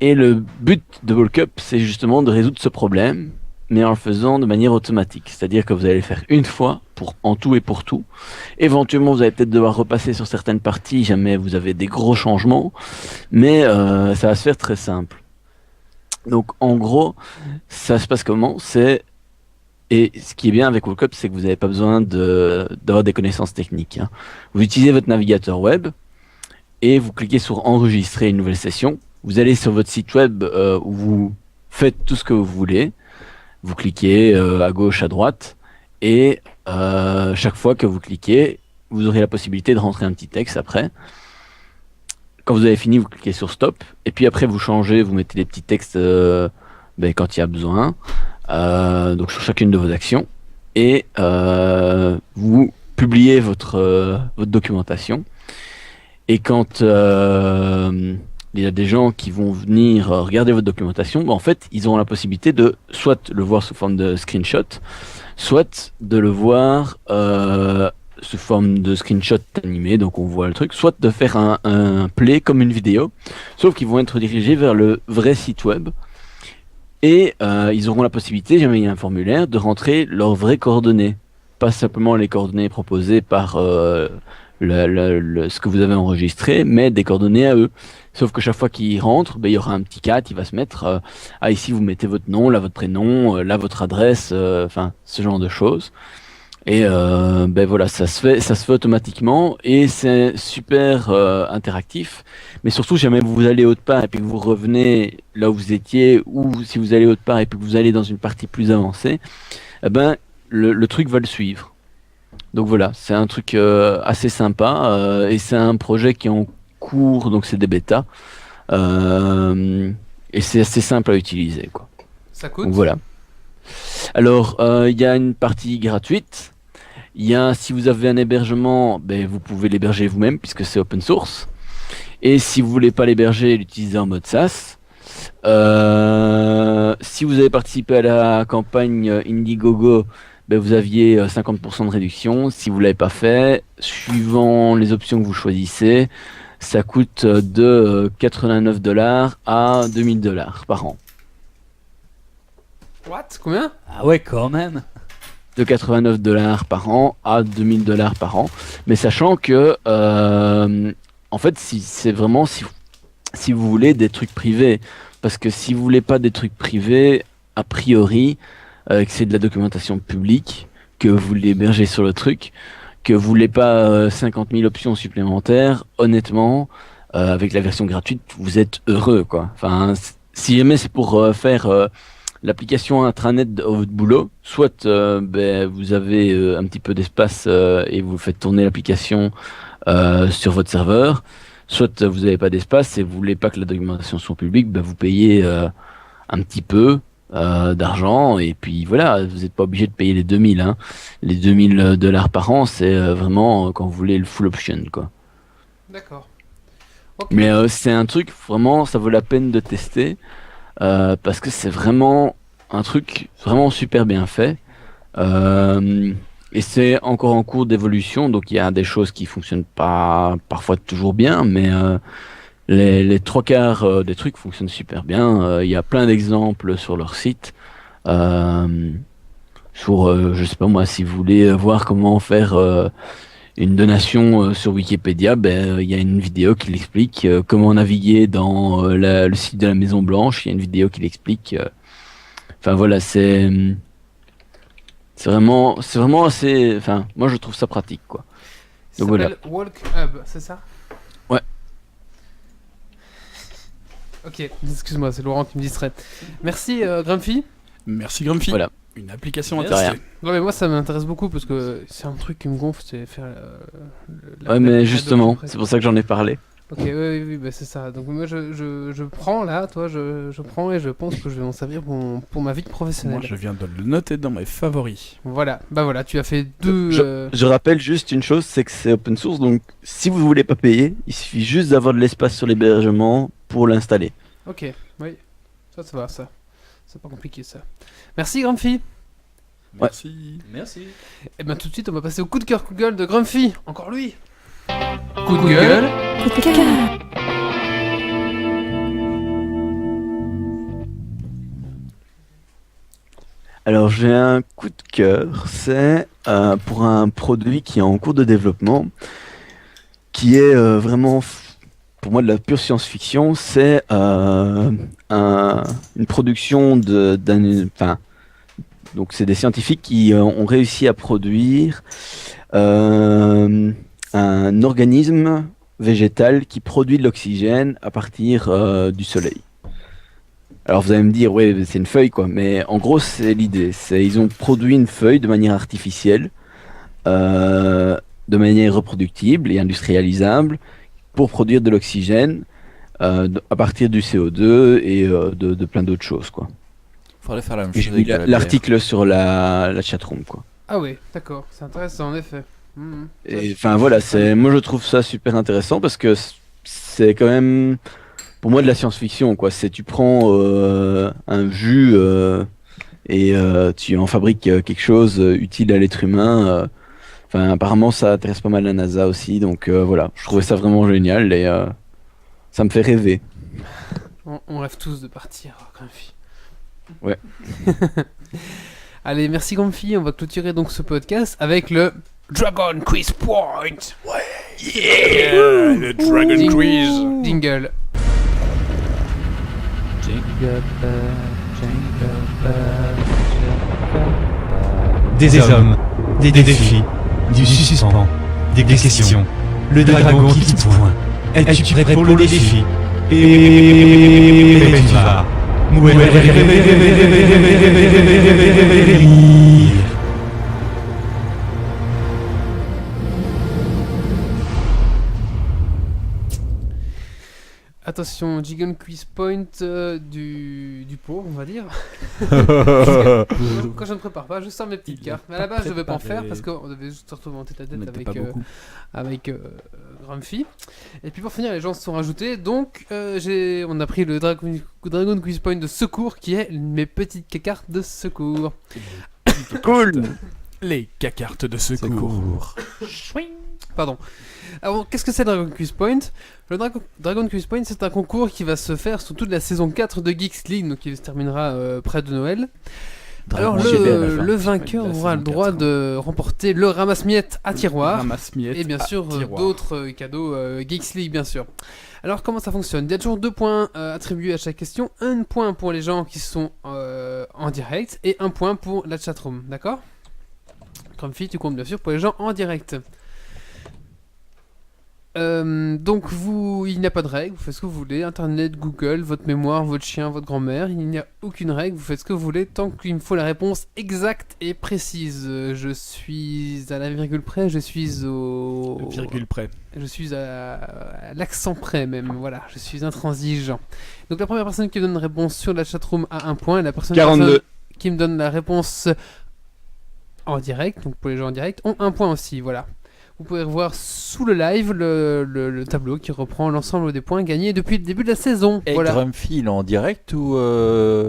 Et le but de Walk Up, c'est justement de résoudre ce problème, mais en le faisant de manière automatique. C'est-à-dire que vous allez le faire une fois, en tout et pour tout. Éventuellement, vous allez peut-être devoir repasser sur certaines parties, jamais vous avez des gros changements, mais ça va se faire très simple. Donc en gros, ça se passe comment? Et ce qui est bien avec Walk Up, c'est que vous n'avez pas besoin d'avoir des connaissances techniques. Hein. Vous utilisez votre navigateur web et vous cliquez sur enregistrer une nouvelle session. Vous allez sur votre site web où vous faites tout ce que vous voulez. Vous cliquez à gauche, à droite, et chaque fois que vous cliquez, vous aurez la possibilité de rentrer un petit texte après. Quand vous avez fini, vous cliquez sur stop, et puis après vous changez, vous mettez des petits textes quand il y a besoin, donc sur chacune de vos actions, et vous publiez votre documentation. Et quand il y a des gens qui vont venir regarder votre documentation, en fait, ils auront la possibilité de soit le voir sous forme de screenshot, soit de le voir sous forme de screenshot animé, donc on voit le truc, soit de faire un play comme une vidéo, sauf qu'ils vont être dirigés vers le vrai site web, et ils auront la possibilité, jamais il y a un formulaire, de rentrer leurs vraies coordonnées, pas simplement les coordonnées proposées par ce que vous avez enregistré, mais des coordonnées à eux. Sauf que chaque fois qu'ils rentrent, il y aura un petit cadre qui va se mettre ici vous mettez votre nom, là votre prénom, là votre adresse, enfin ce genre de choses. Et voilà, ça se fait automatiquement et c'est super interactif. Mais surtout, si jamais vous allez autre part et puis que vous revenez là où vous étiez, ou si vous allez autre part et puis que vous allez dans une partie plus avancée, le truc va le suivre. Donc voilà, c'est un truc assez sympa et c'est un projet qui est en cours, donc c'est des bêtas et c'est assez simple à utiliser, quoi. Ça coûte? Donc voilà. Alors, il y a une partie gratuite. Il y a, si vous avez un hébergement, vous pouvez l'héberger vous-même puisque c'est open source. Et si vous voulez pas l'héberger, l'utiliser en mode SaaS. Si vous avez participé à la campagne Indiegogo, vous aviez 50% de réduction. Si vous l'avez pas fait, suivant les options que vous choisissez, ça coûte de $89 à $2000 par an. What? Combien? Ah ouais, quand même. De $89 par an à $2000 par an. Mais sachant que, en fait, si vous voulez des trucs privés, parce que si vous voulez pas des trucs privés, a priori, que c'est de la documentation publique, que vous l'hébergez sur le truc, que vous voulez pas 50 000 options supplémentaires, honnêtement, avec la version gratuite, vous êtes heureux, quoi. Enfin, si jamais c'est pour faire l'application intranet de votre boulot, soit vous avez un petit peu d'espace et vous faites tourner l'application sur votre serveur, soit vous n'avez pas d'espace et vous voulez pas que la documentation soit publique, vous payez un petit peu d'argent et puis voilà, vous n'êtes pas obligé de payer les 2000. Hein. Les $2000 par an, c'est vraiment quand vous voulez le full option, quoi. D'accord. Ok. Mais c'est un truc, vraiment, ça vaut la peine de tester parce que c'est vraiment un truc vraiment super bien fait. Et c'est encore en cours d'évolution, donc il y a des choses qui fonctionnent pas parfois toujours bien, mais les 3/4 des trucs fonctionnent super bien. Il y a plein d'exemples sur leur site. Je sais pas moi, si vous voulez voir comment faire une donation sur Wikipédia, il y a une vidéo qui l'explique. Comment naviguer dans le site de la Maison Blanche, il y a une vidéo qui l'explique. Enfin voilà, c'est vraiment assez. Enfin, moi je trouve ça pratique, quoi. Ça Donc s'appelle Walk Hub, c'est ça? Ouais. Ok, excuse-moi, c'est Laurent qui me distrait. Merci Grumpy. Merci Grumpy. Voilà. Une application à De rien. tester. Ouais, mais moi ça m'intéresse beaucoup parce que c'est un truc qui me gonfle, c'est faire. Ouais, mais justement, c'est pour ça que j'en ai parlé. Ok, oui, c'est ça. Donc moi je prends là, toi, je prends et je pense que je vais m'en servir pour ma vie professionnelle. Moi, je viens de le noter dans mes favoris. Voilà, voilà, tu as fait deux. Je rappelle juste une chose, c'est que c'est open source, donc si vous voulez pas payer, il suffit juste d'avoir de l'espace sur l'hébergement pour l'installer. Ok, oui, ça va, ça. C'est pas compliqué ça. Merci Grumpy. Merci. Merci. Et bien tout de suite, on va passer au coup de cœur, coup de gueule de Grumpy. Encore lui. Coup de gueule. Coup de cœur. Alors j'ai un coup de cœur, c'est pour un produit qui est en cours de développement, qui est vraiment, pour moi, de la pure science-fiction. C'est une production donc c'est des scientifiques qui ont réussi à produire un organisme végétal qui produit de l'oxygène à partir du soleil. Alors vous allez me dire, ouais, c'est une feuille, quoi, mais en gros c'est l'idée. Ils ont produit une feuille de manière artificielle, de manière reproductible et industrialisable, pour produire de l'oxygène à partir du CO2 et de plein d'autres choses, quoi. Faudrait faire la même Et chose j'ai mis avec l'article sur la chatroom, quoi. Ah oui, d'accord, c'est intéressant en effet. Et enfin voilà, moi je trouve ça super intéressant parce que c'est quand même pour moi de la science-fiction, quoi. Tu prends un jus et tu en fabriques quelque chose utile à l'être humain. Enfin apparemment ça intéresse pas mal la NASA aussi, donc voilà, je trouvais ça vraiment génial et ça me fait rêver. On rêve tous de partir, Grumpy. Ouais. Allez, merci Grumpy, on va clôturer donc ce podcast avec le Dragon Quiz Point. Ouais. Yeah, le Dragon Quiz. Jingle. Des hommes, des défis, du suspens, des questions. Le dragon qui te pointe. Es-tu prêt pour le défi? Et tu vas mourir. attention, Jigon Quiz Point du pauvre, on va dire. Quand je ne prépare pas, je sors mes petites cartes. Mais à la base, je ne vais pas en faire parce qu'on devait juste se retrouver en tête à tête avec Grumpy. Et puis pour finir, les gens se sont rajoutés. Donc, on a pris le Dragon Quiz Point de secours qui est mes petites cartes de secours. Cool. Les cartes de secours. Pardon. Alors, qu'est-ce que c'est le Dragon Quiz Point ? Le Dragon Quiz Point, c'est un concours qui va se faire sur toute la saison 4 de Geeks League, donc qui se terminera près de Noël. Alors, le vainqueur aura le droit de remporter le ramasse-miettes à tiroir. Et bien sûr, d'autres cadeaux Geeks League, bien sûr. Alors, comment ça fonctionne ? Il y a toujours 2 points attribués à chaque question. 1 point pour les gens qui sont en direct et 1 point pour la chatroom, d'accord ? Grumpy, tu comptes bien sûr pour les gens en direct. Donc il n'y a pas de règle, vous faites ce que vous voulez, internet, Google, votre mémoire, votre chien, votre grand-mère, il n'y a aucune règle, vous faites ce que vous voulez tant qu'il me faut la réponse exacte et précise. Je suis à la virgule près, je suis au... Virgule près. Je suis à l'accent près même, voilà, je suis intransigeant. Donc la première personne qui me donne une réponse sur la chatroom a 1 point, et la personne 42. qui me donne la réponse en direct, donc pour les gens en direct, ont 1 point aussi, voilà. Vous pouvez revoir sous le live le tableau qui reprend l'ensemble des points gagnés depuis le début de la saison. Et voilà. Grumpy, il est en direct ou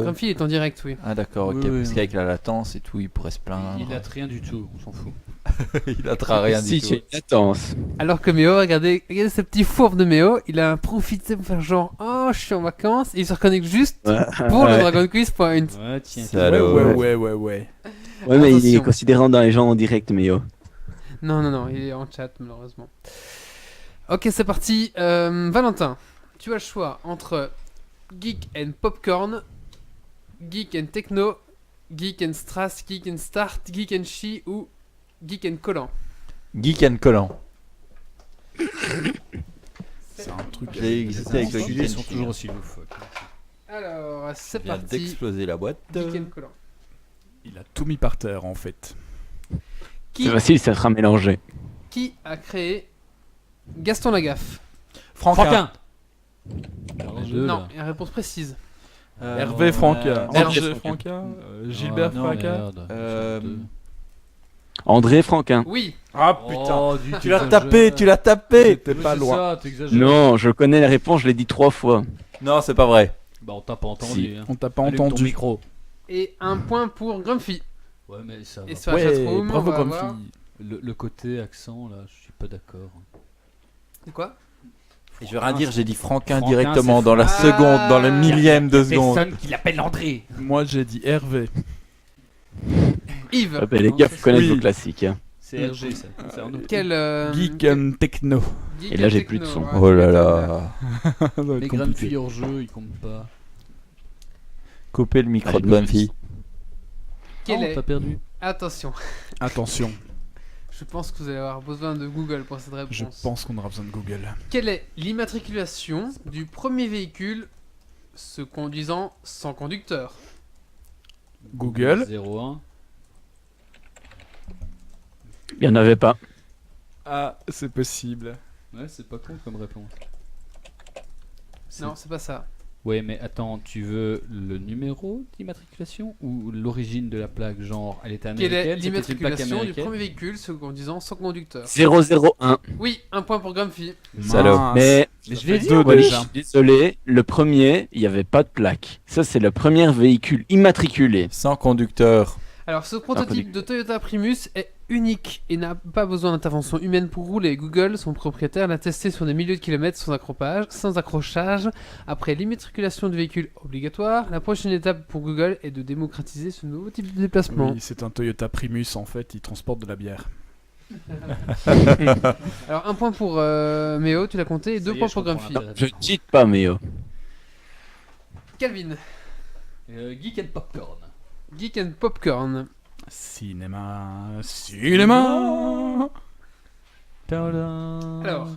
Grumpy est en direct, oui. Ah d'accord, ok, Oui, parce qu'avec la latence et tout, il pourrait se plaindre. Il a rien du tout, on s'en fout. Il n'attra rien du tout. Si, latence. Alors que Méo, regardez ce petit fourbe de Méo, il a profité pour faire genre oh je suis en vacances et il se reconnecte juste pour le Dragon Quiz Point. Ouais, tiens. Ouais. Ouais, mais il est considéré dans les gens en direct, Méo. Non, il est en chat malheureusement. Ok, c'est parti. Valentin, tu as le choix entre Geek and Popcorn, Geek and Techno, Geek and Strass, Geek and Start, Geek and Chi ou Geek and Collant. Geek and Collant. C'est un truc. J'ai existé avec le Geek Ils and sont Chi. toujours aussi loufoques. Alors, c'est Il vient parti. d'exploser la boîte. Geek and Collant. Il a tout mis par terre en fait. Qui, C'est facile, ça sera mélangé. qui a créé Gaston Lagaffe? Franquin. Non, il y a une réponse précise. Hervé Franquin. Hervé Franquin. Gilbert Franquin. André Franquin. Oui. Ah putain. Tu l'as tapé, tu l'as tapé. T'es pas loin. Non, je connais la réponse, je l'ai dit 3 fois. Non, c'est pas vrai. Bah on t'a pas entendu. Hein. On t'a pas Allume ton entendu. micro. Et 1 point pour Grumpy. Ouais, mais ça Et va. sur la chatroom, bravo on va Grumpy. voir- Le côté accent, là, je suis pas d'accord. C'est quoi? Et je vais rien dire, j'ai dit Franquin Franquin, directement c'est dans la Fra- seconde, dans le Ah. millième de seconde. Personne qui l'appelle André. Moi j'ai dit Hervé. Yves. Ah bah, les gars, faut connaître vos classiques. Hein. C'est RG, ça. C'est un autre. Quel Geek and Techno. Geek Et là, and j'ai Techno, plus de son. ouais, Oh là Geek and là. Ça va être Les grandes compliqué. filles hors jeu, ils comptent pas. Coupez le micro Allez, de Grumpy. Quel Oh, est... t'as perdu. Attention, Attention, je pense que vous allez avoir besoin de Google pour cette réponse. je pense qu'on aura besoin de Google. Quelle est l'immatriculation du premier véhicule se conduisant sans conducteur? Google. 01. Il n'y en avait pas. Ah, c'est possible. Ouais, c'est pas con comme réponse. Non, c'est pas ça. Ouais, mais attends, tu veux le numéro d'immatriculation ou l'origine de la plaque? Genre, elle était Quelle est américaine, c'était une plaque l'immatriculation du américaine. premier véhicule se conduisant sans conducteur? 001. Oui, 1 point pour Grumpy. Salaud. Mince. Mais Mais je Ça l'ai fait dit, deux ouais, oui, déjà. je suis désolé, le premier, il n'y avait pas de plaque. Ça, c'est le premier véhicule immatriculé. Sans conducteur. Alors, ce prototype de Toyota Primus est unique et n'a pas besoin d'intervention humaine pour rouler. Google, son propriétaire, l'a testé sur des milliers de kilomètres sans accrochage. Après l'immatriculation du véhicule obligatoire, la prochaine étape pour Google est de démocratiser ce nouveau type de déplacement. Oui, c'est un Toyota Primus en fait, il transporte de la bière. Alors, 1 point pour Méo, tu l'as compté, et 2 Ça y est, points je pour comprends Grumpy. l'intérêt. Je cheat pas, Méo. Calvin, Geek and Popcorn. Geek and Popcorn. Cinéma. Alors,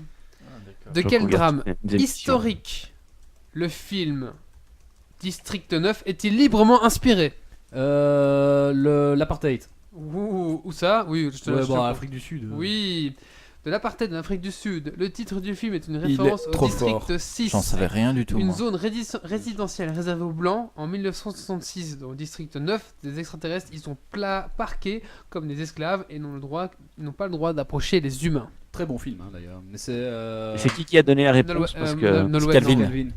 de Je quel regarde drame des émissions. historique le film District 9 est-il librement inspiré? L'apartheid. Où ça? Oui, je te Ouais, je te bon, le- Afrique du Sud. Oui. de l'apartheid en Afrique du Sud. Le titre du film est une Il est référence au trop district fort. 6. J'en savais rien du tout. Une moi. zone résidentielle réservée aux Blancs en 1966. Dans le district 9, des extraterrestres y sont parqués comme des esclaves et n'ont pas le droit d'approcher les humains. Très bon film, hein, d'ailleurs. Mais c'est. Et c'est qui a donné la réponse parce que... Nolwenn, Calvin. non.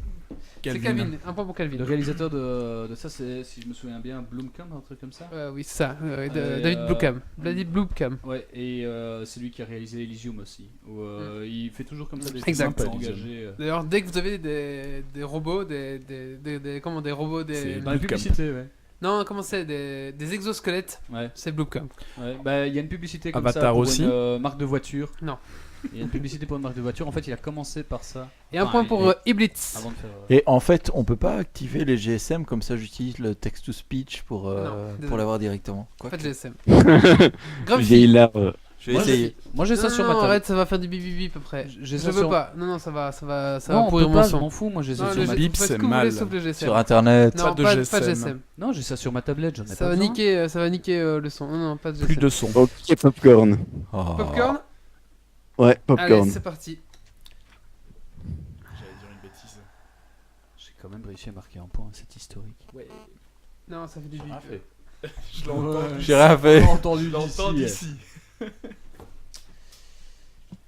C'est Calvin, un point pour Calvin. Le réalisateur de ça, c'est, si je me souviens bien, Blomkamp, un truc comme ça. Oui, c'est ça, David Blomkamp. David Blomkamp. Ouais, et c'est lui qui a réalisé Elysium aussi. Où, il fait toujours comme ça des Exact. films engagés. D'ailleurs, dès que vous avez des robots, des robots, C'est dans la publicité, ouais. Non, comment c'est des exosquelettes, Ouais. c'est Blomkamp. Ouais. Bah, il y a une publicité comme Avatar ça pour aussi. une marque de voiture. Non. Il y a une publicité pour une marque de voiture. En fait, il a commencé par ça. Et un point pour Iblitz. Avant de faire. Et en fait, on peut pas activer les GSM comme ça. J'utilise le text-to-speech pour désolé. l'avoir directement. Quoi En fait, GSM. Vieille larve. Je vais essayer. Moi, j'ai ça sur ma table. Arrête, ça va faire du bip bip bip après. J'ai Je ça veux sur- pas. Non, ça va Non, on pourrir peut mon pas, je son. m'en fous. Moi, j'ai ça Non, sur le ma. bip, faites ce c'est que vous voulez, mal. sauf le GSM. Sur internet. Non, Pas de pas de GSM. GSM. Non, j'ai ça sur ma tablette. J'en ai Ça pas va besoin. niquer le son. Non, pas de GSM. Plus de son. Ok, popcorn. Oh. Popcorn. Ouais, Allez, popcorn. c'est parti. J'allais dire une bêtise. J'ai quand même réussi à marquer un point. C'est historique. Ouais. Non, ça fait du bip. Je l'entends. J'ai rien fait. entendu d'ici.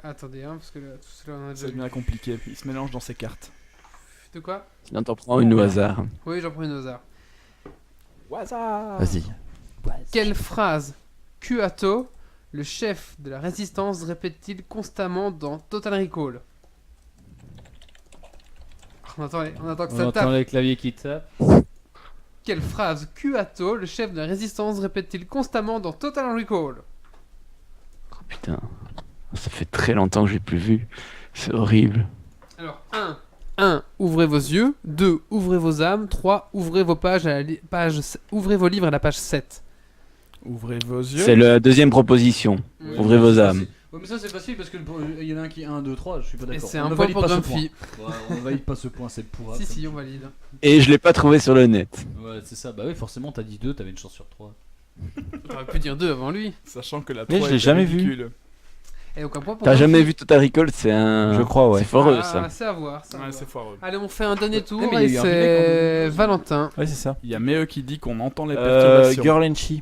Attendez, parce que là, tout cela on a déjà Ça vu. devient compliqué. Il se mélange dans ses cartes. De quoi? Sinon, t'en prends une au hasard. Oui, j'en prends une au hasard. Vas-y. Quelle phrase Kuato, le chef de la résistance, répète-t-il constamment dans Total Recall? On attend que On ça entend tape. les claviers qui tapent. Quelle phrase Kuato, le chef de la résistance, répète-t-il constamment dans Total Recall? Oh putain. Ça fait très longtemps que j'ai plus vu. C'est horrible. Alors, 1. Ouvrez vos yeux. 2. Ouvrez vos âmes. 3. Ouvrez vos pages ouvrez vos livres à la page 7. Ouvrez vos yeux. C'est la deuxième proposition. Ouais, Ouvrez vos âmes. Ouais, mais ça c'est facile parce que il y en a un qui 1, 2, 3, je suis pas Et d'accord. c'est On un ne point valide pour pas ce Grumpy. point. Ouais, on ne valide pas ce point, c'est pour. Si, on valide. Et je l'ai pas trouvé sur le net. Ouais, c'est ça. Bah oui, forcément, t'as dit 2, t'avais une chance sur 3. T'aurais pu dire 2 avant lui. Sachant que la Mais 3 je l'ai était jamais vu. ridicule. Et donc un point pour T'as Grumpy. jamais vu Total Recall? C'est un. Je crois, ouais. C'est foreux Ah, ça. c'est à voir. Ouais, c'est foireux. Allez, on fait un dernier tour mais il y et a eu un c'est remake en Valentin. Ouais, c'est ça. Il y a Meo qui dit qu'on entend les perturbations. Girl and She.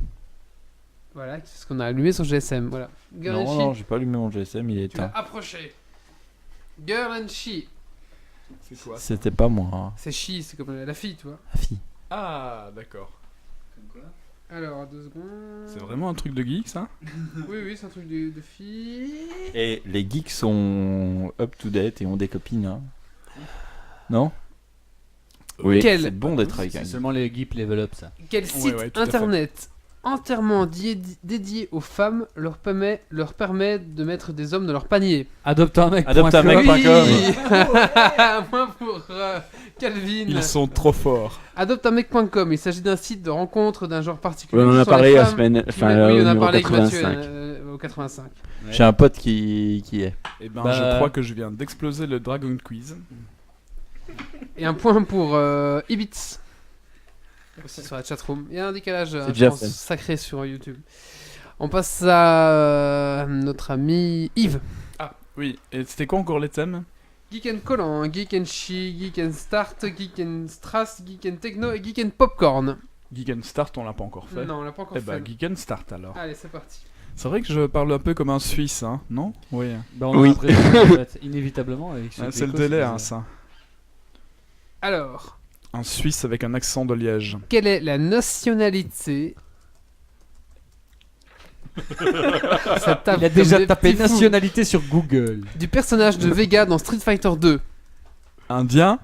Voilà, c'est ce qu'on a allumé sur GSM. Voilà. Girl and Non, She, j'ai pas allumé mon GSM, il est tu l'as éteint. approché. Girl and She. C'est quoi ça? C'était pas moi. Hein. C'est She, c'est comme la fille, tu vois. La fille. Ah, d'accord. Alors, 2 secondes. C'est vraiment un truc de geek ça? Oui, c'est un truc de fille. Et les geeks sont up to date et ont des copines. Hein. Non? Oui. Quel, C'est bon d'être avec un C'est geek. seulement les Geek Level Up, ça. quel site ouais, tout à fait. internet entièrement dédié aux femmes leur permet de mettre des hommes dans leur panier? Adopte-un-mec.com. Adopte-un-mec.com. Oui. Un point pour Calvin. Ils sont trop forts. Adopteunmec.com, il s'agit d'un site de rencontre d'un genre particulier. Ouais, on en a Ce sont les parlé la femmes- semaine. Enfin, oui, au on a numéro parlé avec Mathieu 85. au 85. J'ai un pote qui est. Et ben Bah- je crois que je viens d'exploser le Dragon Quiz. Et un point pour Ibitz. Aussi sur la chatroom. Il y a un décalage je déjà pense, fait. sacré sur YouTube. On passe à notre ami Yves. Ah, oui. Et c'était quoi encore les thèmes? Geek and Collant, Geek and Chi, Geek and Start, Geek and Strass, Geek and Techno et Geek and Popcorn. Geek and Start, on l'a pas encore fait. Non, on l'a pas encore Eh fait. bah, Geek and Start alors. Allez, c'est parti. C'est vrai que je parle un peu comme un Suisse, hein, non? Oui. Bah, on Oui. a l'impression, en fait, inévitablement. Avec ce Ah, c'est le Pecos, délai, c'est- hein, ça. Alors, Un Suisse avec un accent de Liège. quelle est la nationalité Ça tape Il a comme déjà des tapé petits fous. nationalité sur Google. Du personnage de Vega dans Street Fighter 2. Indien?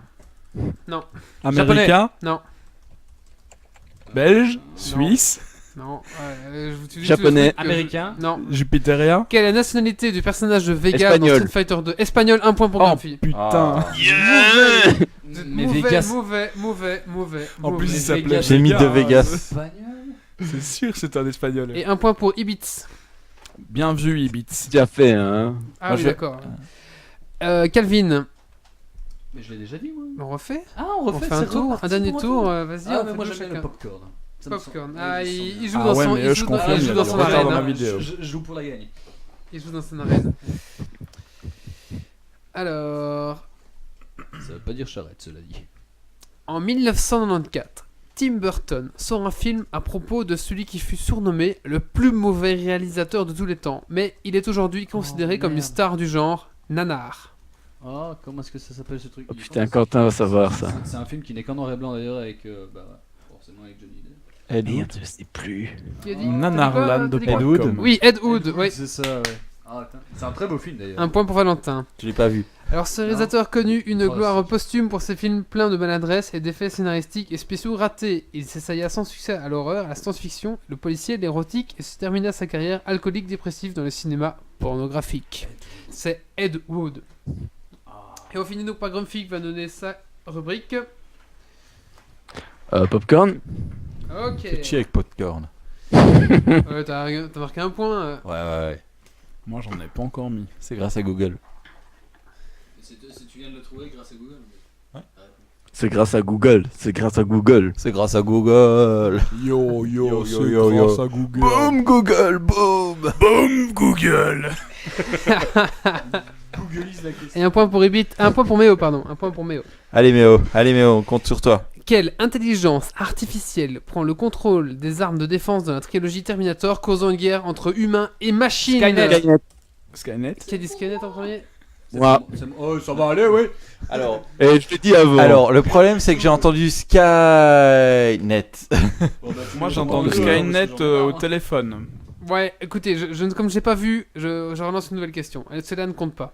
Non. Américain? Non. Belge? Suisse? Non. Je vous dis Japonais. tous les trucs que Américain. Non. Jupitérien? Quelle est la nationalité du personnage de Vega Espagnol. dans Street Fighter 2? Espagnol, un point pour Oh Grumpy. putain! Ah. Vous êtes Mais mauvais, Vegas. mauvais. En plus, il mauvais. s'appelait J'ai mis de Vega, Vegas. C'est sûr, c'est un espagnol. Et un point pour Ibitz. Bien vu, Ibitz. Déjà fait, hein. Ah Moi, oui, je- d'accord. Calvin, Mais je l'ai déjà dit, moi. on refait Ah, on On refait fait un c'est tour, reparti un dernier pour tour, un vas-y, Ah, on mais fait moi deux j'aime bien chacun. le popcorn. Ça me Popcorn. semble- Ah, il me il semble joue Ah dans ouais, son, mais il je joue confirme, il joue dans il y a son du retard arène. dans la hein. vidéo. Je joue pour la gagne. Il joue dans son arène. Alors, Ça veut pas dire charrette, cela dit. en 1994, Tim Burton sort un film à propos de celui qui fut surnommé le plus mauvais réalisateur de tous les temps, mais il est aujourd'hui considéré comme une merde. star du genre nanar. Oh, comment est-ce que ça s'appelle ce truc? Oh putain, Quentin va savoir ça. C'est un film qui n'est qu'en noir et blanc d'ailleurs, avec forcément avec Johnny Depp. Ed Wood. Merde, je sais plus. Qui a dit Nanarland T'as dit quoi de Ed Wood. Pacom. Oui, Ed Wood, oui. C'est ça, ouais. Ah, attends. C'est un très beau film d'ailleurs. Un point pour Valentin. Je l'ai pas vu. Alors, ce réalisateur connu une Oh, gloire c'est- posthume pour ses films pleins de maladresse et d'effets scénaristiques et spéciaux ratés. Il s'essaya sans succès à l'horreur, à la science-fiction, le policier, l'érotique et se termina sa carrière alcoolique dépressive dans le cinéma pornographique. C'est Ed Wood. Et on finit donc par Grumpy qui va donner sa rubrique. Popcorn. Ok. Petit avec Popcorn. T'as marqué un point. Ouais. Moi, j'en ai pas encore mis. C'est grâce à Google. Si tu viens de le trouver grâce à Google. C'est grâce à Google. C'est grâce à Google. C'est grâce à Google. Yo, Yo, c'est yo, yo, yo. grâce à Google. Boom Google, boom. Boom, Google. Googleise la question. Et un point pour Ibit. Un point pour Méo, pardon. Un point pour Méo. Allez Méo, on compte sur toi. Quelle intelligence artificielle prend le contrôle des armes de défense dans la trilogie Terminator, causant une guerre entre humains et machines? Skynet. Qui a dit Skynet en premier? Moi. Oh, ça va aller, oui. Alors, Et je te dis avant. alors le problème c'est que j'ai entendu Skynet. Moi, j'ai entendu Skynet au téléphone. Ouais, écoutez, comme j'ai pas vu, je relance une nouvelle question. Celle-là ne compte pas.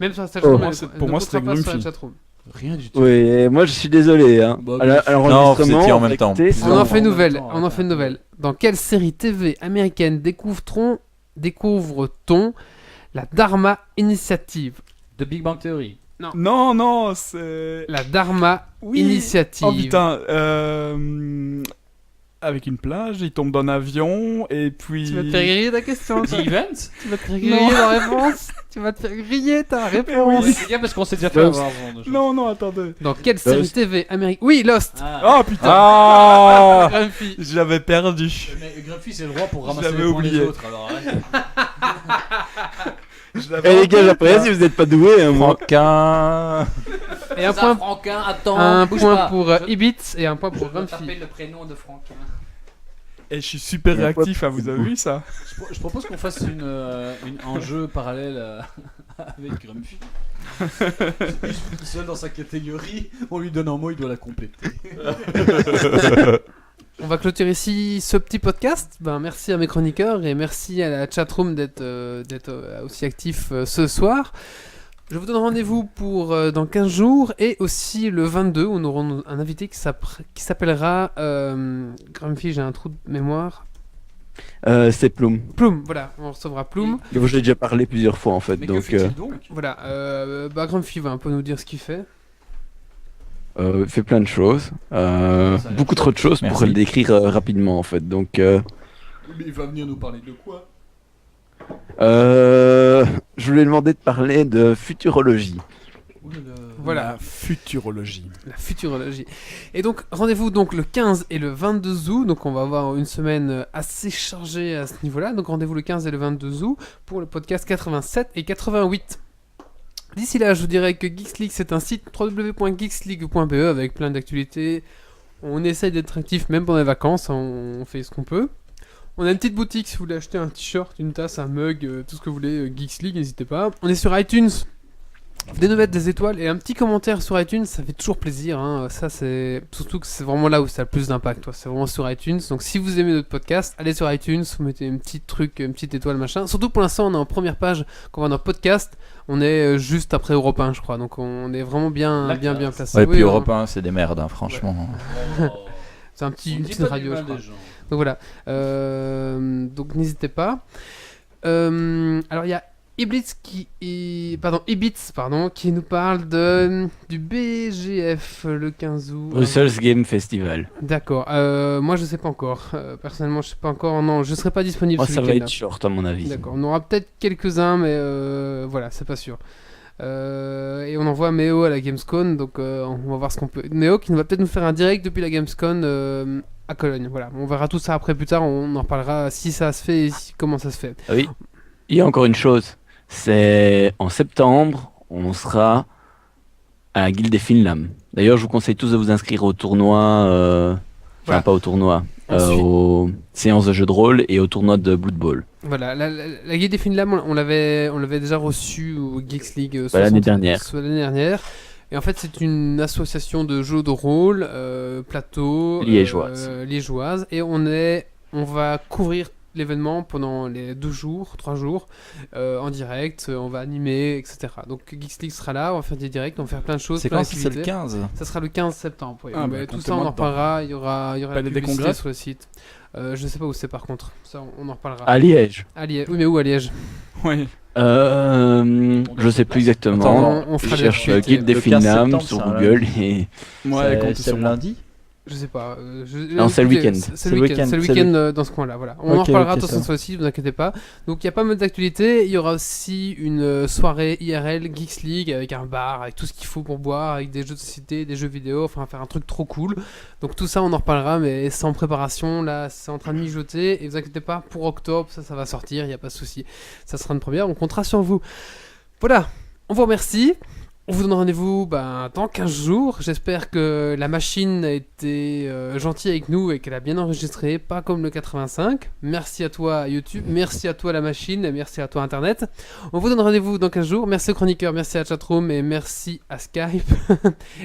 Même sur la chatroom, Pour moi, c'était pas sur la Grumpy. chatroom. Rien du tout. Oui, et moi je suis désolé. Hein. Bah, Alors, non, enregistrement, c'était en même temps. écoutez, On en c'est- fait une en nouvelle. même temps, On en fait une nouvelle. Dans quelle série TV américaine découvre-t-on la Dharma Initiative? The Big Bang Theory. Non, c'est. La Dharma Oui. Initiative. Oh putain, avec une plage, il tombe d'un avion et puis. Tu vas te faire griller ta question. The Event. Tu vas te faire griller ta réponse. Tu vas te faire griller ta réponse. C'est bien parce qu'on s'est déjà fait avoir. ce genre de choses. Non, attendez. Dans quelle série TV américaine? Oui, Lost. Ah. Oh putain, Ah Grumpy. j'avais perdu. Mais Grumpy, c'est le roi pour ramasser J'avais les points des oublié. autres. Alors, arrête. Eh les gars, j'apprécie si vous êtes pas doués. Hein, moi. Franquin. Et un Ça, point, Franquin, attends. un bouge point pas. pour Ibitz et un point pour Grumpy. le prénom de Franquin. Et je suis super réactif, hein, vous avez vu ça? Je propose qu'on fasse un jeu parallèle avec Grumpy. Seul dans sa catégorie, on lui donne un mot, il doit la compléter. On va clôturer ici ce petit podcast. Ben, merci à mes chroniqueurs et merci à la chatroom d'être aussi actif ce soir. Je vous donne rendez-vous pour dans 15 jours et aussi le 22 où nous aurons un invité qui s'appellera Grumpy, j'ai un trou de mémoire. C'est Plume. Plume, voilà, on recevra Plume. Je l'ai déjà parlé plusieurs fois en fait. Mais que Donc, fait-il donc? Voilà, Grumpy va un peu nous dire ce qu'il fait. il fait plein de choses. Beaucoup trop de choses pour Merci. le décrire rapidement en fait. Donc, Mais il va venir nous parler de quoi? je lui ai demandé de parler de futurologie. Voilà. La futurologie. La futurologie. Et donc, rendez-vous donc le 15 et le 22 août. Donc, on va avoir une semaine assez chargée à ce niveau-là. Donc, rendez-vous le 15 et le 22 août pour le podcast 87 et 88. D'ici là, je vous dirais que Geeks League, c'est un site www.geeksleague.be avec plein d'actualités. On essaye d'être actif même pendant les vacances. On fait ce qu'on peut. On a une petite boutique si vous voulez acheter un t-shirt, une tasse, un mug, tout ce que vous voulez, Geeks League, n'hésitez pas. On est sur iTunes. Venez nous mettre des étoiles et un petit commentaire sur iTunes, ça fait toujours plaisir. Hein. Ça, c'est surtout que c'est vraiment là où ça a le plus d'impact. Toi. C'est vraiment sur iTunes. Donc, si vous aimez notre podcast, allez sur iTunes, vous mettez un petit truc, une petite étoile, machin. Surtout pour l'instant, on est en première page. Quand on va dans podcast, on est juste après Europe 1, je crois. Donc, on est vraiment bien placé. Ouais, puis Oui, Europe 1, c'est des merdes, hein, franchement. C'est une petite radio, je crois. Donc voilà. Donc n'hésitez pas. Alors il y a Ibitz qui nous parle du BGF le 15 août. Brussels Game Festival. D'accord. Moi je sais pas encore. Personnellement je sais pas encore. Non, je serai pas disponible. Oh, ce ça va week-end-là. être short à mon avis. D'accord. On aura peut-être quelques-uns, mais voilà, c'est pas sûr. Et on envoie Méo à la Gamescom, donc on va voir ce qu'on peut. Méo qui va peut-être nous faire un direct depuis la Gamescom à Cologne. Voilà, on verra tout ça après plus tard. On en reparlera si ça se fait et comment ça se fait. Ah oui. Il y a encore une chose. C'est en septembre, on sera à la Guilde des Finlam. D'ailleurs, je vous conseille tous de vous inscrire au tournoi, Voilà. pas au tournoi, Ensuite. aux séances de jeux de rôle et au tournoi de Blood Bowl. Voilà, la Guilde des Finlam, on l'avait déjà reçu au Geeks League L'année dernière. l'année dernière. Et en fait, c'est une association de jeux de rôle, plateau, liégeoise. Et on va couvrir l'événement pendant les 3 jours, en direct, on va animer, etc. Donc Geeks League sera là, on va faire des directs, on va faire plein de choses. C'est plein quand c'est le d'activités. 15? Ça sera le 15 septembre. Oui. Ah, Mais bah, tout ça, on en comptez-moi dedans. reparlera. Il y aura la Palais des publicité Congrès sur le site. Je sais pas où c'est par contre. Ça, on en reparlera. À Liège. À Liège. Oui, mais où à Liège? Ouais. Je sais plus exactement. Attends, on Je fera cherche les Guilde des Le 15 Finlam septembre, sur c'est un Google et Ouais, comptez c'est sur le moi. lundi? Je sais pas. Non, c'est le écoutez, week-end. C'est le week-end. C'est le week-end dans ce coin-là. Voilà. On en Ok, reparlera ok, attention ça. sur le site, ne vous inquiétez pas. Donc il y a pas mal d'actualités. Il y aura aussi une soirée IRL Geeks League avec un bar, avec tout ce qu'il faut pour boire, avec des jeux de société, des jeux vidéo. Enfin, faire un truc trop cool. Donc tout ça, on en reparlera, mais c'est en préparation. Là, c'est en train de mijoter. Et vous inquiétez pas, pour octobre, ça va sortir. Il n'y a pas de souci. Ça sera une première. On comptera sur vous. Voilà. On vous remercie. On vous donne rendez-vous dans 15 jours. J'espère que la machine a été gentille avec nous et qu'elle a bien enregistré, pas comme le 85. Merci à toi YouTube, merci à toi la machine, et merci à toi Internet. On vous donne rendez-vous dans 15 jours. Merci aux chroniqueurs, merci à la chatroom et merci à Skype.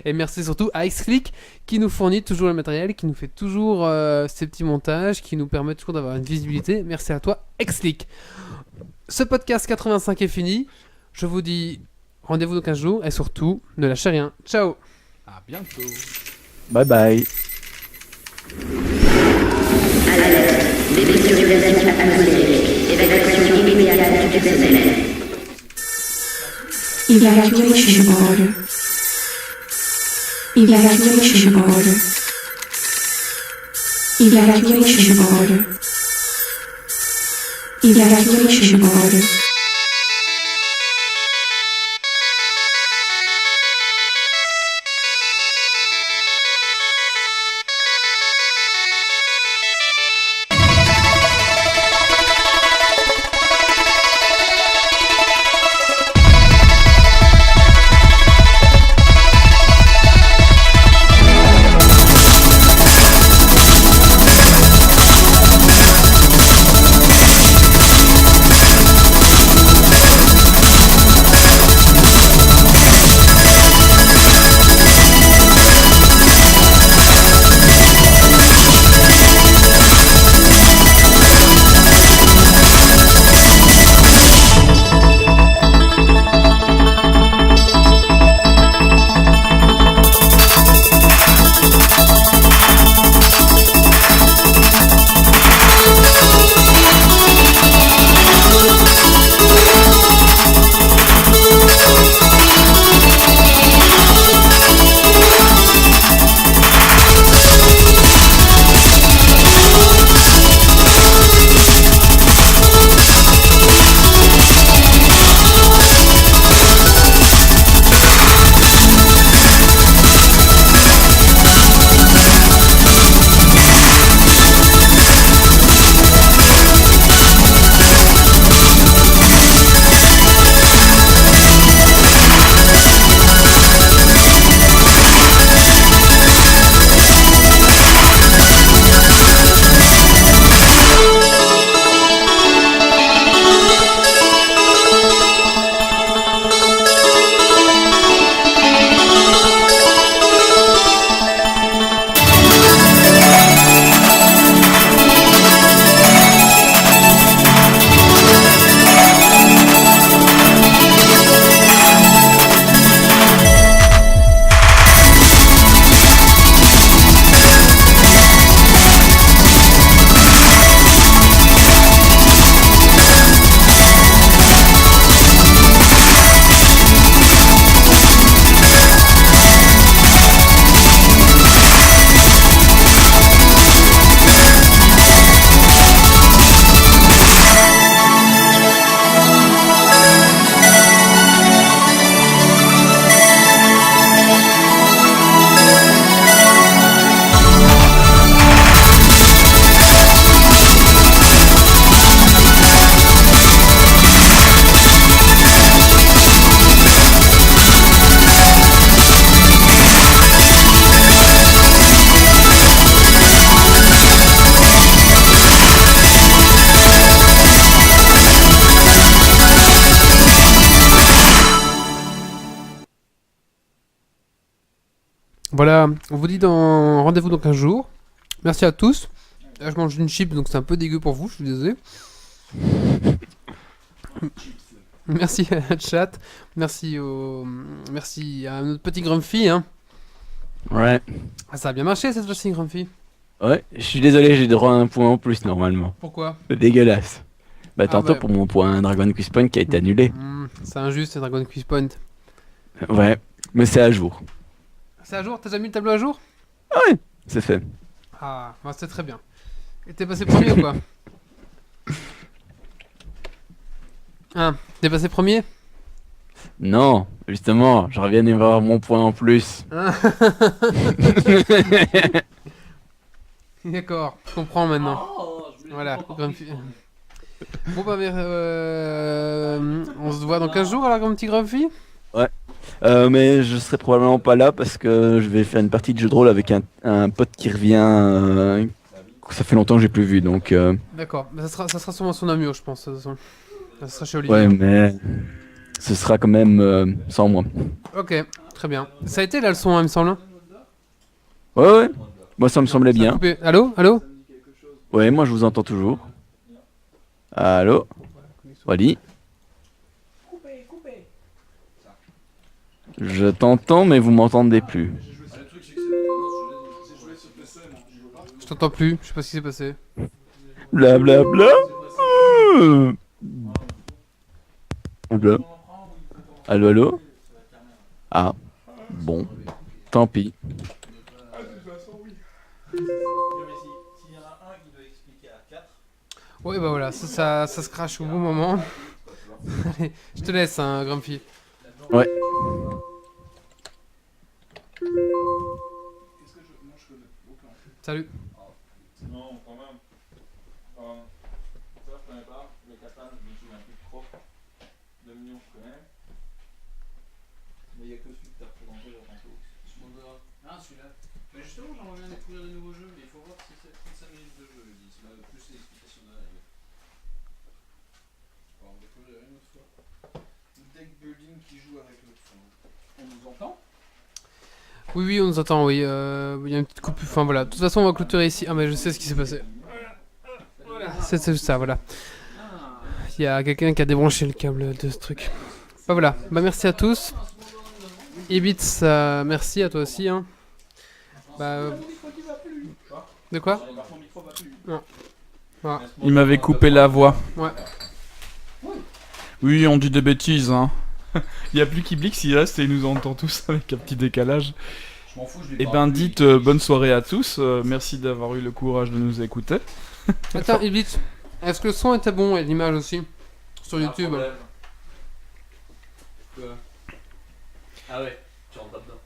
Et merci surtout à XClick qui nous fournit toujours le matériel, qui nous fait toujours ces petits montages, qui nous permet toujours d'avoir une visibilité. Merci à toi XClick. Ce podcast 85 est fini. Je vous dis rendez-vous dans 15 jours et surtout, ne lâchez rien. Ciao. À bientôt. bye bye. Dépressurisation atmosphérique. Évacuation immédiate du personnel. Evacuation order. Evacuation order. Evacuation order. Evacuation order. Voilà, on vous dit rendez-vous dans 15 jours. Merci à tous. Là, je mange une chip, donc c'est un peu dégueu pour vous, je suis désolé. Merci à la chat. Merci à notre petit Grumpy. Hein. Ouais. Ah, ça a bien marché cette fois-ci, Grumpy. Ouais, je suis désolé, j'ai droit à un point en plus normalement. Pourquoi? C'est dégueulasse. Bah tantôt bah. pour mon point Dragon Quiz Point qui a été annulé. C'est injuste, c'est Dragon Quiz Point. Ouais, mais c'est à jour. C'est à jour? T'as déjà mis le tableau à jour? Ouais, c'est fait. Ah, bah, c'est très bien. Et t'es passé premier ou quoi? Hein, t'es passé premier? Non, justement, je reviens de voir mon point en plus. D'accord, je comprends maintenant. Voilà, Grumpy. Bon bah, on se voit dans 15 jours alors, comme petit Grumpy? Ouais. Mais je serai probablement pas là parce que je vais faire une partie de jeu de rôle avec un pote qui revient. Ça fait longtemps que j'ai plus vu donc. D'accord, mais ça sera sûrement son Namur, je pense. De toute façon. Ça sera chez Olivier. Ouais, mais ce sera quand même sans moi. Ok, très bien. Ça a été la leçon, hein, il me semble. Ouais, ouais. Moi, ça me semblait bien. Coupé. Allô? Allô? Ouais, moi, je vous entends toujours. Allô? Wally? Je t'entends, mais vous m'entendez plus. Je t'entends plus, je sais pas ce qui s'est passé. Blablabla. Bla. Allô, allô? Ah, bon, tant pis. Ouais, bah voilà, ça se crache au bon moment. Allez, je te laisse, hein, Grumpy. Ouais. Salut. Non, quand même. Ça, je connais pas. Le Catan, je me souviens plus trop. Dominion, je connais. Mais il n'y a que celui que tu as représenté là tantôt. Ah, celui-là. Mais justement, j'aimerais bien découvrir de nouveaux jeux, mais il faut voir si c'est 35 minutes de jeu, je dis. C'est plus l'explication de la règle. Alors, on va découvrir une autre fois. Le deck building qui joue avec le fond. On nous entend? Oui, oui, on nous entend, oui. Il y a une petite coupe. Enfin voilà, de toute façon, on va clôturer ici. Ah, mais je sais ce qui s'est passé. Voilà, c'est juste ça, voilà. Il y a quelqu'un qui a débranché le câble de ce truc. Bah voilà, bah merci à tous. Ibitz, merci à toi aussi. Hein. Bah. De quoi? Non. Voilà. Il m'avait coupé la voix. Ouais. Oui, on dit des bêtises, hein. Il n'y a plus qu'Iblix, il reste et il nous entend tous avec un petit décalage. Eh ben, dites bonne soirée à tous. Merci d'avoir eu le courage de nous écouter. Attends, Ibitz, est-ce que le son était bon et l'image aussi? Sur YouTube? Ah ouais, tu rentres pas dedans.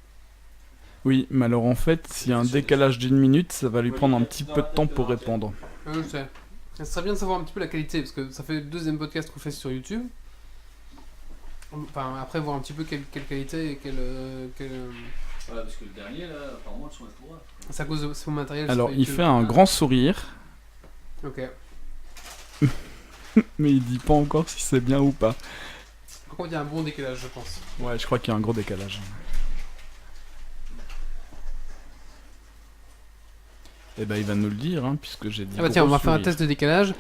Oui, mais alors en fait, s'il y a un décalage d'une minute, ça va lui prendre un petit peu de temps pour répondre. Je sais. Ça serait bien de savoir un petit peu la qualité, parce que ça fait le deuxième podcast qu'on fait sur YouTube. Enfin, après, voir un petit peu quelle qualité et quelle... Ouais, parce que le dernier, là, apparemment, le son est pour. C'est à cause de son matériel. Alors, sur il YouTube. fait un grand sourire. Ok. Mais il dit pas encore si c'est bien ou pas. Par contre, il y a un bon décalage, je pense. Ouais, je crois qu'il y a un gros décalage. Et ben, il va nous le dire, hein, puisque j'ai dit. Ah bah tiens, on va gros faire un sourire. test de décalage.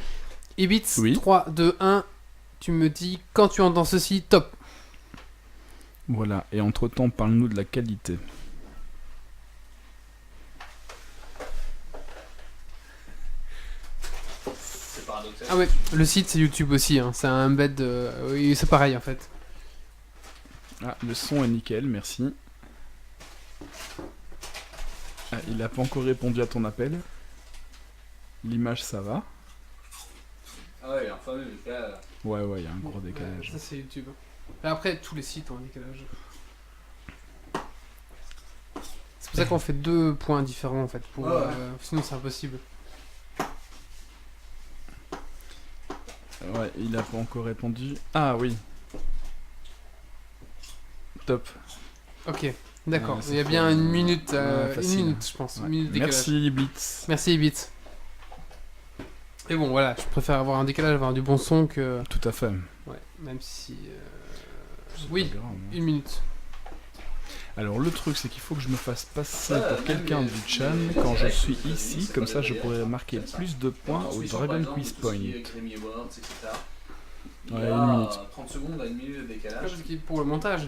Ibitz, Oui. 3, 2, 1. Tu me dis, quand tu entends ceci, top. Voilà, et entre-temps, parle-nous de la qualité. C'est paradoxal. Ah ouais, le site c'est YouTube aussi, hein. C'est un embed, oui, c'est pareil en fait. Ah, le son est nickel, merci. Ah, il a pas encore répondu à ton appel. L'image, ça va. Ah ouais, enfin, le cas. Ouais, ouais, il y a un gros décalage. Ça c'est YouTube. Et après, tous les sites ont un décalage. C'est pour ça qu'on fait 2 points différents en fait. Pour, sinon c'est impossible. Ouais, il a pas encore répondu. Ah oui. Top. Ok, d'accord. Ouais, Il y a c'est bien fait, une minute, facile. une minute je pense. Ouais. Une minute de décalage. Merci Blitz. Merci Ibitz. Et bon voilà, je préfère avoir un décalage, avoir du bon son que... Tout à fait. Ouais, même si... C'est Oui, pas grave, hein. une minute. Alors le truc c'est qu'il faut que je me fasse passer pour quelqu'un du Chan quand je suis ici, comme ça je pourrais marquer plus de points au Dragon Quiz Point. Ouais, Il y une a minute. 30 secondes à une minute de décalage. Pour le montage.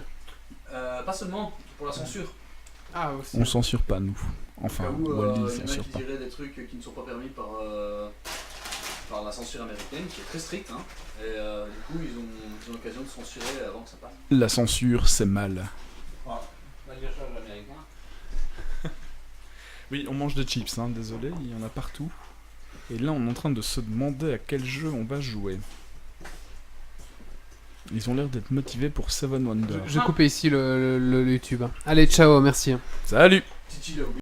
Pas seulement, pour la censure. Ah, aussi. On censure pas nous. Enfin, Au cas où, Waldi il y en a censure qui pas. diraient des trucs qui ne sont pas permis par la censure américaine, qui est très stricte. Hein. Et du coup, ils ont l'occasion de censurer avant que ça passe. La censure c'est mal. Oui, on mange des chips, hein, désolé, il y en a partout. Et là, on est en train de se demander à quel jeu on va jouer. Ils ont l'air d'être motivés pour Seven Wonders. Je vais couper ici le YouTube. Allez, ciao, merci. Salut! Titi,